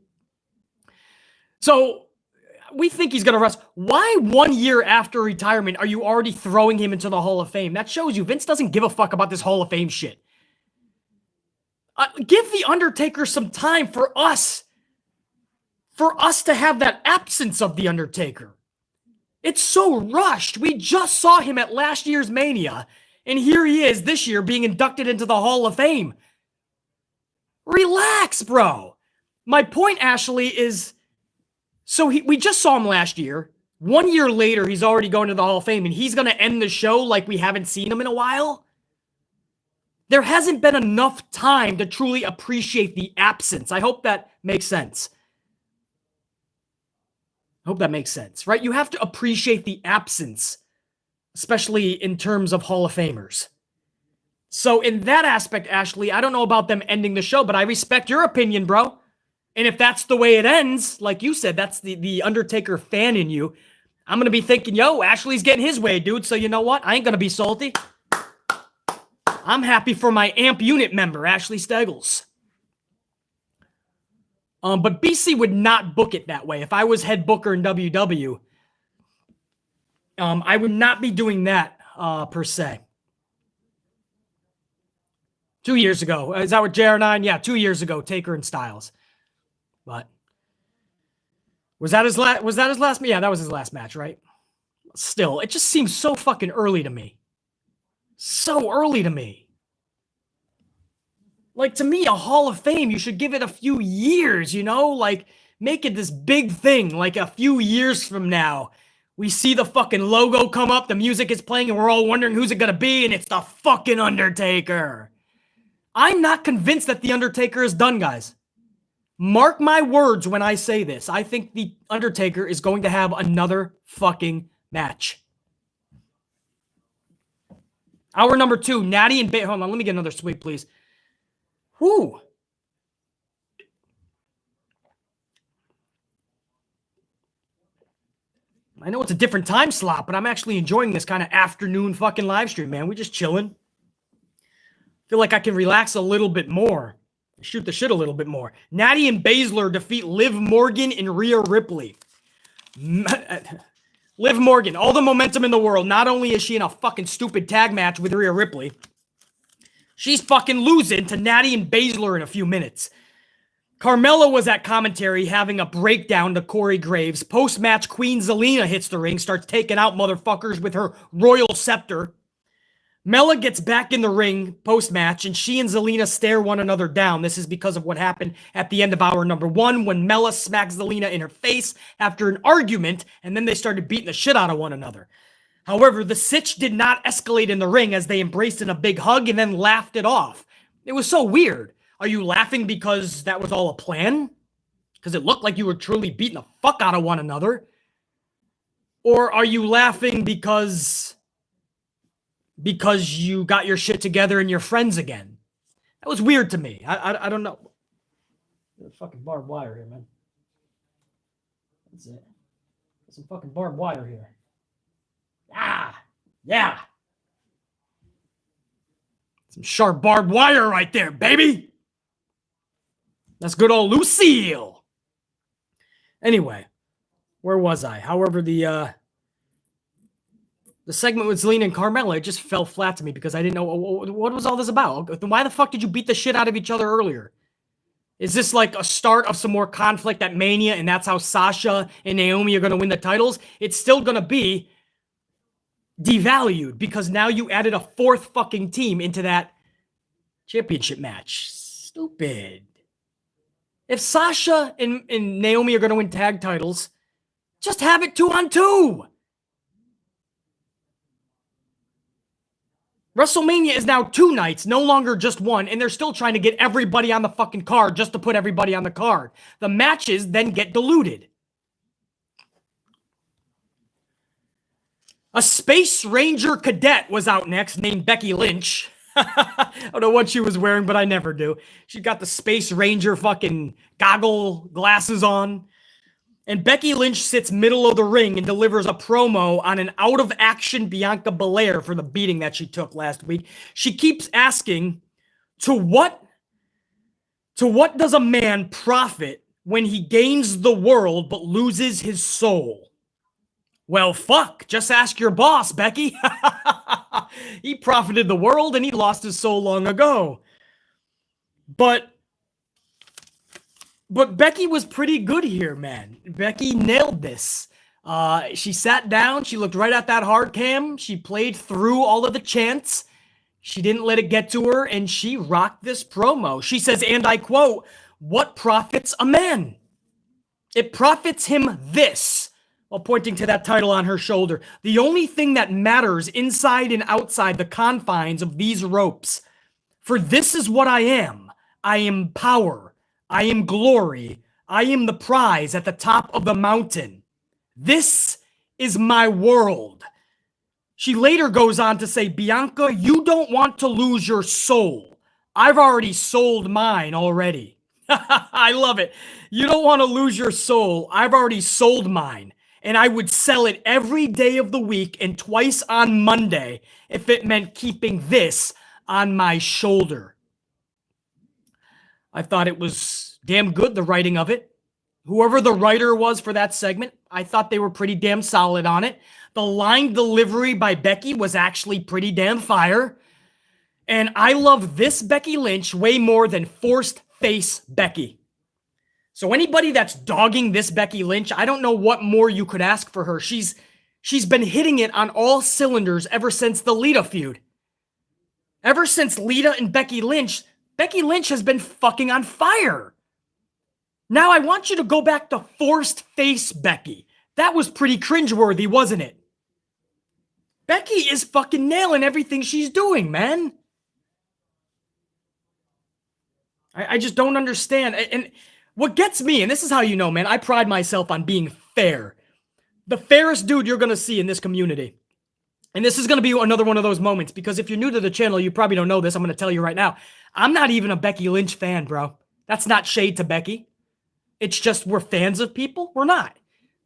So we think he's going to wrestle. Why 1 year after retirement are you already throwing him into the Hall of Fame? That shows you Vince doesn't give a fuck about this Hall of Fame shit. Give The Undertaker some time for us to have that absence of The Undertaker. It's so rushed. We just saw him at last year's Mania, and here he is this year being inducted into the Hall of Fame. Relax, bro. My point, Ashley, is we just saw him last year. 1 year later, he's already going to the Hall of Fame, and he's going to end the show like we haven't seen him in a while. There hasn't been enough time to truly appreciate the absence. I hope that makes sense. Right? You have to appreciate the absence, especially in terms of Hall of Famers. So in that aspect, Ashley, I don't know about them ending the show, but I respect your opinion, bro. And if that's the way it ends, like you said, that's the Undertaker fan in you, I'm going to be thinking, yo, Ashley's getting his way, dude. So you know what? I ain't going to be salty. I'm happy for my AMP unit member, Ashley Steggles. But BC would not book it that way. If I was head booker in WW, I would not be doing that per se. 2 years ago. Is that what JR9? Yeah, 2 years ago, Taker and Styles. But was that his last? Yeah, that was his last match, right? Still, it just seems so fucking early to me. So early to me. Like, to me, a Hall of Fame, you should give it a few years, you know? Like, make it this big thing. Like, a few years from now, we see the fucking logo come up, the music is playing, and we're all wondering who's it gonna be, and it's the fucking Undertaker. I'm not convinced that The Undertaker is done, guys. Mark my words when I say this. I think The Undertaker is going to have another fucking match. Hour number 2, Natty and Hold on, let me get another sweep, please. Whew. I know it's a different time slot, but I'm actually enjoying this kind of afternoon fucking live stream, man. We're just chilling. Feel like I can relax a little bit more. Shoot the shit a little bit more. Natty and Baszler defeat Liv Morgan and Rhea Ripley. Liv Morgan, all the momentum in the world. Not only is she in a fucking stupid tag match with Rhea Ripley, she's fucking losing to Natty and Baszler in a few minutes. Carmella was at commentary having a breakdown to Corey Graves. Post-match, Queen Zelina hits the ring, starts taking out motherfuckers with her royal scepter. Mella gets back in the ring post-match, and she and Zelina stare one another down. This is because of what happened at the end of hour number 1 when Mella smacks Zelina in her face after an argument, and then they started beating the shit out of one another. However, the sitch did not escalate in the ring as they embraced in a big hug and then laughed it off. It was so weird. Are you laughing because that was all a plan? Because it looked like you were truly beating the fuck out of one another? Or are you laughing because you got your shit together and you're friends again? That was weird to me. I don't know. There's fucking barbed wire here, man. That's it. There's some fucking barbed wire here. Ah! Yeah. Some sharp barbed wire right there, baby. That's good old Lucille. Anyway, where was I? However, the segment with Zelina and Carmella, it just fell flat to me because I didn't know what was all this about. Why the fuck did you beat the shit out of each other earlier? Is this like a start of some more conflict at Mania, and that's how Sasha and Naomi are going to win the titles? It's still going to be devalued because now you added a fourth fucking team into that championship match. Stupid. If Sasha and Naomi are going to win tag titles, just have it 2-on-2. WrestleMania is now 2 nights, no longer just one, and they're still trying to get everybody on the fucking card just to put everybody on the card. The matches then get diluted. A Space Ranger cadet was out next named Becky Lynch. I don't know what she was wearing, but I never do. She got the Space Ranger fucking goggle glasses on. And Becky Lynch sits middle of the ring and delivers a promo on an out-of-action Bianca Belair for the beating that she took last week. She keeps asking, to what does a man profit when he gains the world but loses his soul? Well, fuck, just ask your boss, Becky. He profited the world and he lost his soul long ago. But Becky was pretty good here, man. Becky nailed this. She sat down. She looked right at that hard cam. She played through all of the chants. She didn't let it get to her, and she rocked this promo. She says, and I quote, "What profits a man? It profits him this," while pointing to that title on her shoulder. "The only thing that matters inside and outside the confines of these ropes. For this is what I am. I am power. I am glory. I am the prize at the top of the mountain. This is my world." She later goes on to say, "Bianca, you don't want to lose your soul. I've already sold mine already." I love it. You don't want to lose your soul. I've already sold mine. And I would sell it every day of the week and twice on Monday if it meant keeping this on my shoulder. I thought it was damn good, the writing of it. Whoever the writer was for that segment, I thought they were pretty damn solid on it. The line delivery by Becky was actually pretty damn fire. And I love this Becky Lynch way more than forced face Becky. So anybody that's dogging this Becky Lynch, I don't know what more you could ask for her. She's been hitting it on all cylinders ever since the Lita feud. Ever since Lita and Becky Lynch has been fucking on fire. Now I want you to go back to forced face Becky. That was pretty cringeworthy, wasn't it? Becky is fucking nailing everything she's doing, man. I just don't understand. And what gets me, and this is how you know, man, I pride myself on being fair. The fairest dude you're going to see in this community. And this is going to be another one of those moments, because if you're new to the channel, you probably don't know this. I'm going to tell you right now. I'm not even a Becky Lynch fan, bro. That's not shade to Becky. It's just we're fans of people. We're not.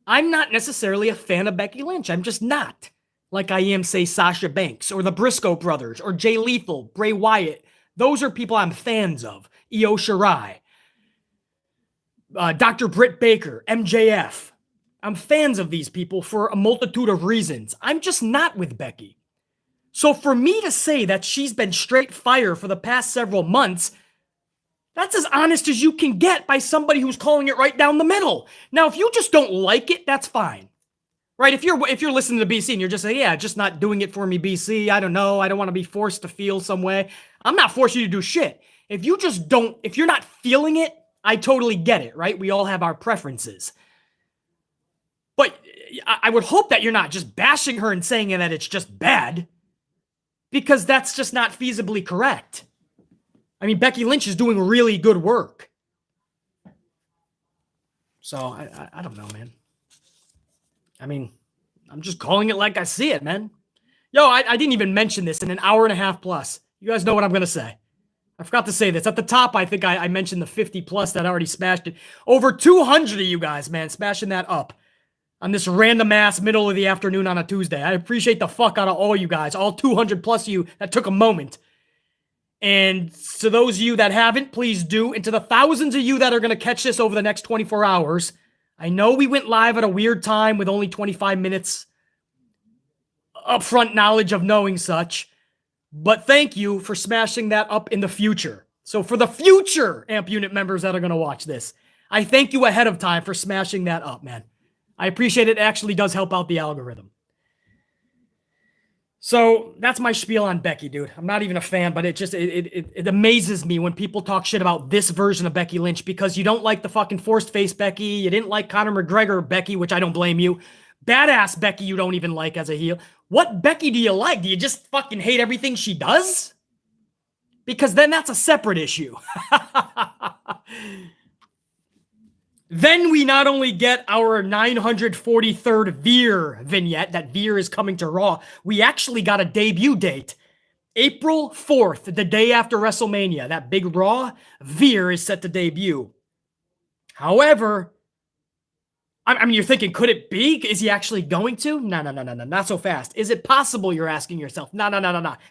I'm not necessarily a fan of Becky Lynch. I'm just not. Like I am, say, Sasha Banks or the Briscoe brothers or Jay Lethal, Bray Wyatt. Those are people I'm fans of. Io Shirai. Dr. Britt Baker, MJF. I'm fans of these people for a multitude of reasons. I'm just not with Becky. So for me to say that she's been straight fire for the past several months, that's as honest as you can get by somebody who's calling it right down the middle. Now, if you just don't like it, that's fine. Right? If you're listening to BC and you're just saying, yeah, just not doing it for me, BC. I don't know. I don't want to be forced to feel some way. I'm not forcing you to do shit. If you're not feeling it, I totally get it, right? We all have our preferences. But I would hope that you're not just bashing her and saying that it's just bad, because that's just not feasibly correct. I mean, Becky Lynch is doing really good work. So, I don't know, man. I mean, I'm just calling it like I see it, man. Yo, I didn't even mention this in an hour and a half plus. You guys know what I'm going to say. I forgot to say this. At the top, I think I mentioned the 50 plus that already smashed it. Over 200 of you guys, man, smashing that up. on this random ass middle of the afternoon on a Tuesday. I appreciate the fuck out of all you guys, all 200 plus of you that took a moment. And to those of you that haven't, please do. And to the thousands of you that are going to catch this over the next 24 hours, I know we went live at a weird time with only 25 minutes upfront knowledge of knowing such, but thank you for smashing that up in the future. So for the future AMP unit members that are going to watch this, I thank you ahead of time for smashing that up, man. I appreciate it. It actually does help out the algorithm. So that's my spiel on Becky, dude. I'm not even a fan, but it amazes me when people talk shit about this version of Becky Lynch because you don't like the fucking forced face Becky. You didn't like Conor McGregor Becky, which I don't blame you. Badass Becky you don't even like as a heel. What Becky do you like? Do you just fucking hate everything she does? Because then that's a separate issue. Then we not only get our 943rd Veer vignette, that Veer is coming to Raw, we actually got a debut date. April 4th, the day after WrestleMania. That big Raw, Veer is set to debut. However, I mean, you're thinking, could it be? Is he actually going to? No, not so fast. Is it possible, you're asking yourself? No,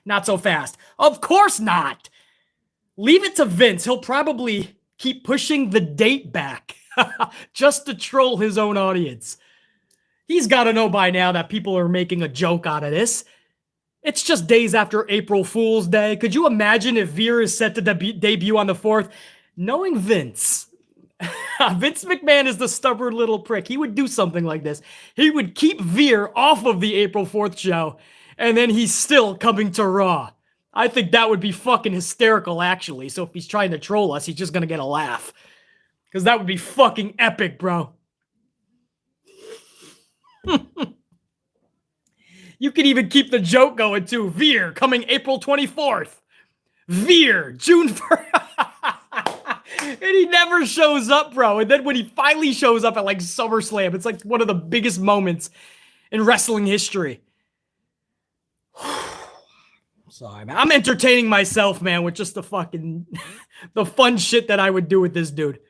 not so fast. Of course not. Leave it to Vince. He'll probably keep pushing the date back just to troll his own audience. He's got to know by now that people are making a joke out of this. It's just days after April Fool's Day. Could you imagine if Veer is set to debut on the 4th? Knowing Vince, Vince McMahon is the stubborn little prick. He would do something like this. He would keep Veer off of the April 4th show, and then he's still coming to Raw. I think that would be fucking hysterical, actually. So if he's trying to troll us, he's just going to get a laugh. Because that would be fucking epic, bro. You could even keep the joke going, too. Veer, coming April 24th. Veer, June 1st. And he never shows up, bro. And then when he finally shows up at, like, SummerSlam, it's, like, one of the biggest moments in wrestling history. Sorry, man. I'm entertaining myself, man, with just the fucking... the fun shit that I would do with this dude.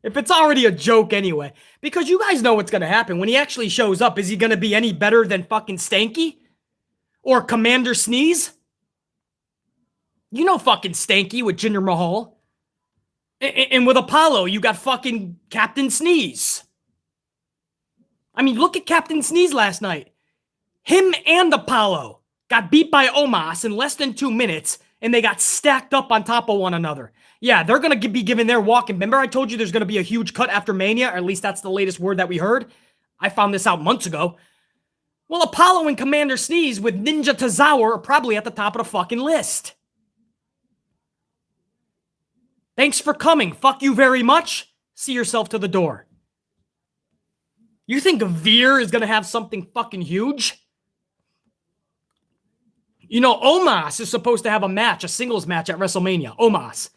If it's already a joke anyway. Because you guys know what's going to happen. When he actually shows up, is he going to be any better than fucking Stanky? Or Commander Sneeze? You know fucking Stanky with Jinder Mahal. And with Apollo, you got fucking Captain Sneeze. I mean, look at Captain Sneeze last night. Him and Apollo got beat by Omos in less than 2 minutes, and they got stacked up on top of one another. Yeah, they're going to be given their walking. Remember I told you there's going to be a huge cut after Mania, or at least that's the latest word that we heard? I found this out months ago. Well, Apollo and Commander Sneeze with Ninja Tozawa are probably at the top of the fucking list. Thanks for coming. Fuck you very much. See yourself to the door. You think Veer is going to have something fucking huge? You know, Omos is supposed to have a match, a singles match at WrestleMania. Omos.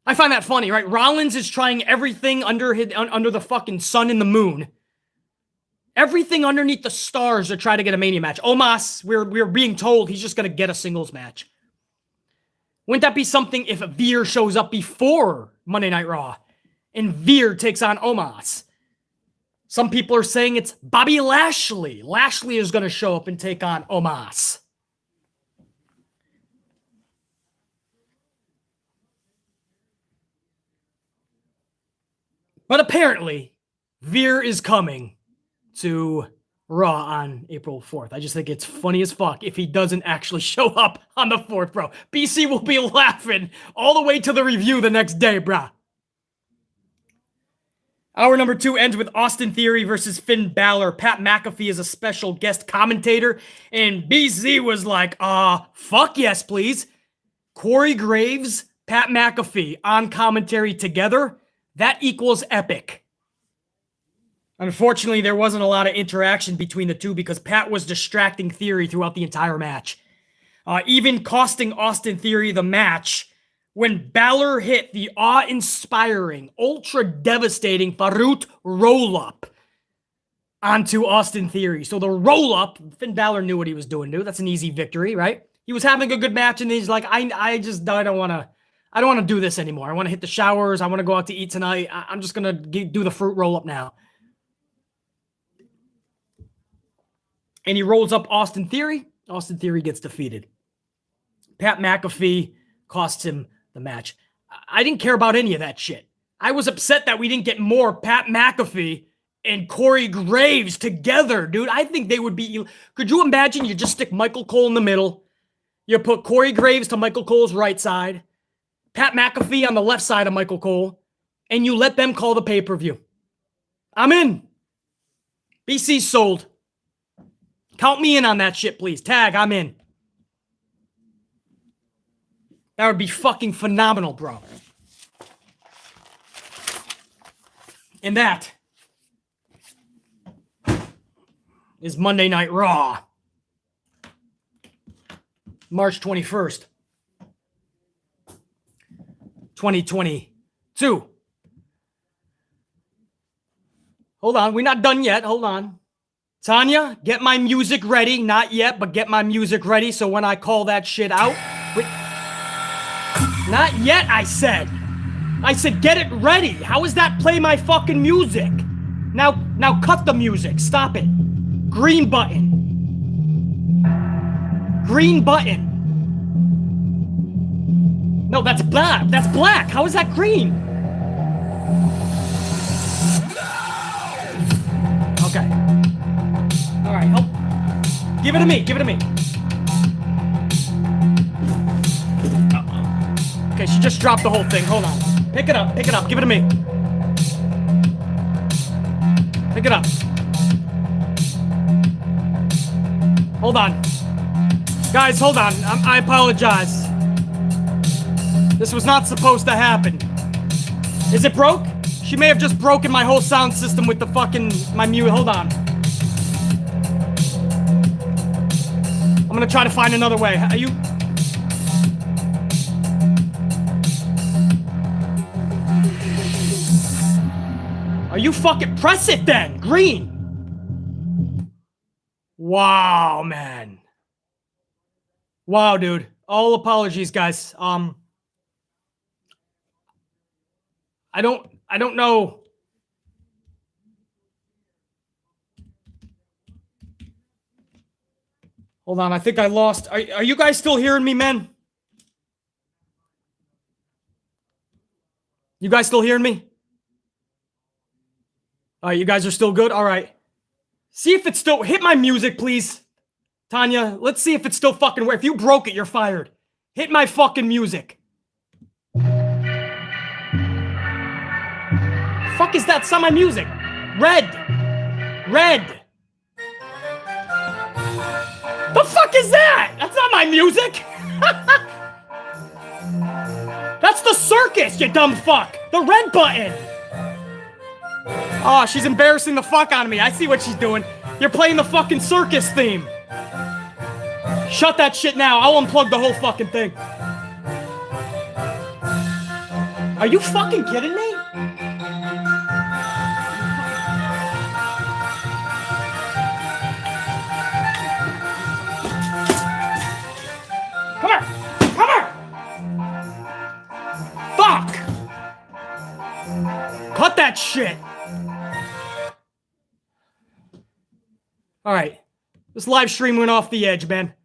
I find that funny, right? Rollins is trying everything under the fucking sun and the moon. Everything underneath the stars to try to get a Mania match. Omos, we're being told he's just going to get a singles match. Wouldn't that be something if Veer shows up before Monday Night Raw and Veer takes on Omos? Some people are saying it's Bobby Lashley. Lashley is going to show up and take on Omos. But apparently, Veer is coming to Raw on April 4th. I just think it's funny as fuck if he doesn't actually show up on the 4th, bro. BC will be laughing all the way to the review the next day, bro. Hour number 2 ends with Austin Theory versus Finn Balor. Pat McAfee is a special guest commentator, and BC was like, fuck yes, please. Corey Graves, Pat McAfee on commentary together. That equals epic. Unfortunately, there wasn't a lot of interaction between the two because Pat was distracting Theory throughout the entire match. Even costing Austin Theory the match when Balor hit the awe-inspiring, ultra-devastating Farouk roll-up onto Austin Theory. So the roll-up, Finn Balor knew what he was doing, dude. That's an easy victory, right? He was having a good match, and he's like, I don't want to do this anymore. I want to hit the showers. I want to go out to eat tonight. I'm just going to do the fruit roll-up now. and he rolls up Austin Theory. Austin Theory gets defeated. Pat McAfee costs him the match. I didn't care about any of that shit. I was upset that we didn't get more Pat McAfee and Corey Graves together, dude. I think they would be... Could you imagine you just stick Michael Cole in the middle, you put Corey Graves to Michael Cole's right side, Pat McAfee on the left side of Michael Cole, and you let them call the pay-per-view. I'm in. BC's sold. Count me in on that shit, please. Tag, I'm in. That would be fucking phenomenal, bro. And that is Monday Night Raw. March 21st, 2022. Hold on, we're not done yet. Hold on. Tanya, get my music ready. Not yet, but get my music ready so when I call that shit out. Wait. Not yet, I said. I said get it ready. How is that play my fucking music? Now cut the music. Stop it. Green button. Green button. No, that's black. That's black. How is that green? Okay. All right. Oh. Give it to me. Give it to me. Okay, she just dropped the whole thing. Hold on. Pick it up. Pick it up. Give it to me. Pick it up. Hold on. Guys, hold on. I apologize. This was not supposed to happen. Is it broke? She may have just broken my whole sound system with the fucking... my mute. Hold on. I'm gonna try to find another way. Are you... Are you fucking... Press it then! Green! Wow, man. Wow, dude. All apologies, guys. I don't know. Hold on, I think I lost. Are you guys still hearing me, man? You guys still hearing me? All right, you guys are still good? All right. See if it's still... Hit my music, please. Tanya, let's see if it's still fucking... If you broke it, you're fired. Hit my fucking music. Fuck is that? It's not my music. Red. Red. The fuck is that? That's not my music. That's the circus, you dumb fuck. The red button. Oh, she's embarrassing the fuck out of me. I see what she's doing. You're playing the fucking circus theme. Shut that shit now. I'll unplug the whole fucking thing. Are you fucking kidding me? Come here! Come here! Fuck! Cut that shit! All right. This live stream went off the edge, man.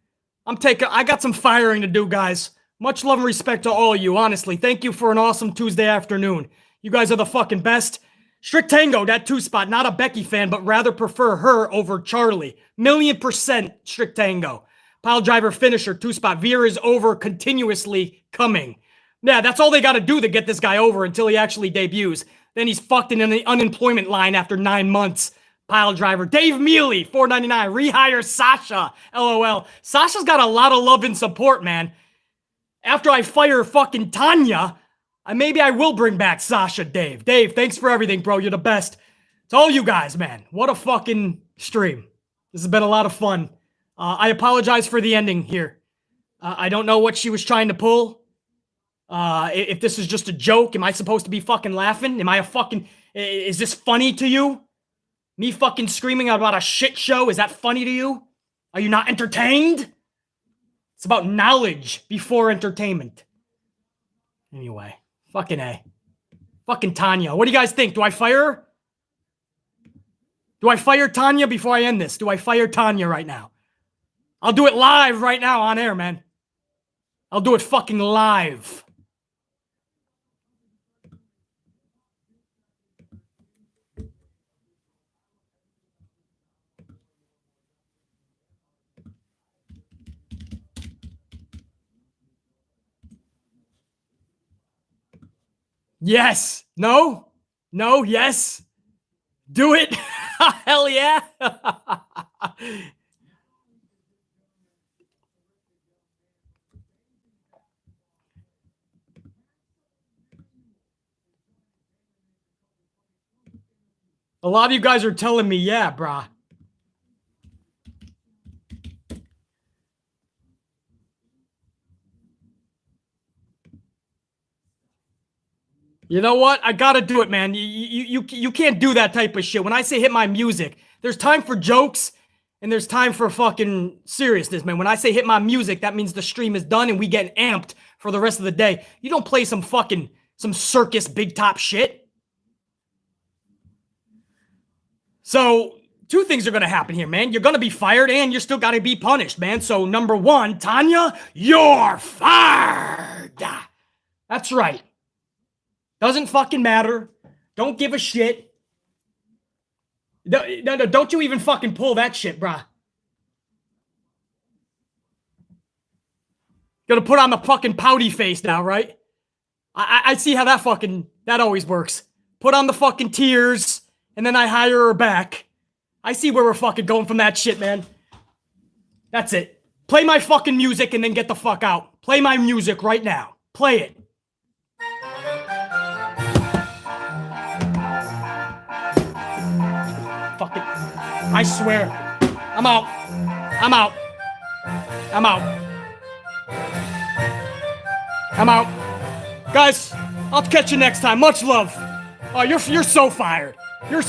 I got some firing to do, guys. Much love and respect to all of you, honestly. Thank you for an awesome Tuesday afternoon. You guys are the fucking best. Strict Tango, that 2-spot. Not a Becky fan, but rather prefer her over Charlie. 1,000,000% Strict Tango. Pile driver finisher, 2-spot. Veer is over, continuously coming. Yeah, that's all they got to do to get this guy over until he actually debuts. Then he's fucked in the unemployment line after 9 months. Pile driver. Dave Mealy, $4.99. Rehire Sasha. LOL. Sasha's got a lot of love and support, man. After I fire fucking Tanya, maybe I will bring back Sasha, Dave. Dave, thanks for everything, bro. You're the best. To all you guys, man. What a fucking stream. This has been a lot of fun. I apologize for the ending here. I don't know what she was trying to pull. If this is just a joke, am I supposed to be fucking laughing? Am I a fucking... Is this funny to you? Me fucking screaming about a shit show, is that funny to you? Are you not entertained? It's about knowledge before entertainment. Anyway, fucking A. Fucking Tanya. What do you guys think? Do I fire her? Do I fire Tanya before I end this? Do I fire Tanya right now? I'll do it live right now on air, man. I'll do it fucking live. Yes. No. No. Yes. Do it. Hell yeah. A lot of you guys are telling me, yeah, brah. You know what? I gotta do it, man. You can't do that type of shit. When I say hit my music, there's time for jokes and there's time for fucking seriousness, man. When I say hit my music, that means the stream is done and we get amped for the rest of the day. You don't play some circus big top shit. So, two things are gonna happen here, man. You're gonna be fired and you're still gotta be punished, man. So, number one, Tanya, you're fired. That's right. Doesn't fucking matter. Don't give a shit. No, don't you even fucking pull that shit, bruh. Gonna put on the fucking pouty face now, right? I see how that always works. Put on the fucking tears, and then I hire her back. I see where we're fucking going from that shit, man. That's it. Play my fucking music and then get the fuck out. Play my music right now. Play it. Fuck it. I swear. I'm out. I'm out. I'm out. I'm out. Guys, I'll catch you next time. Much love. Oh, you're so fired. You're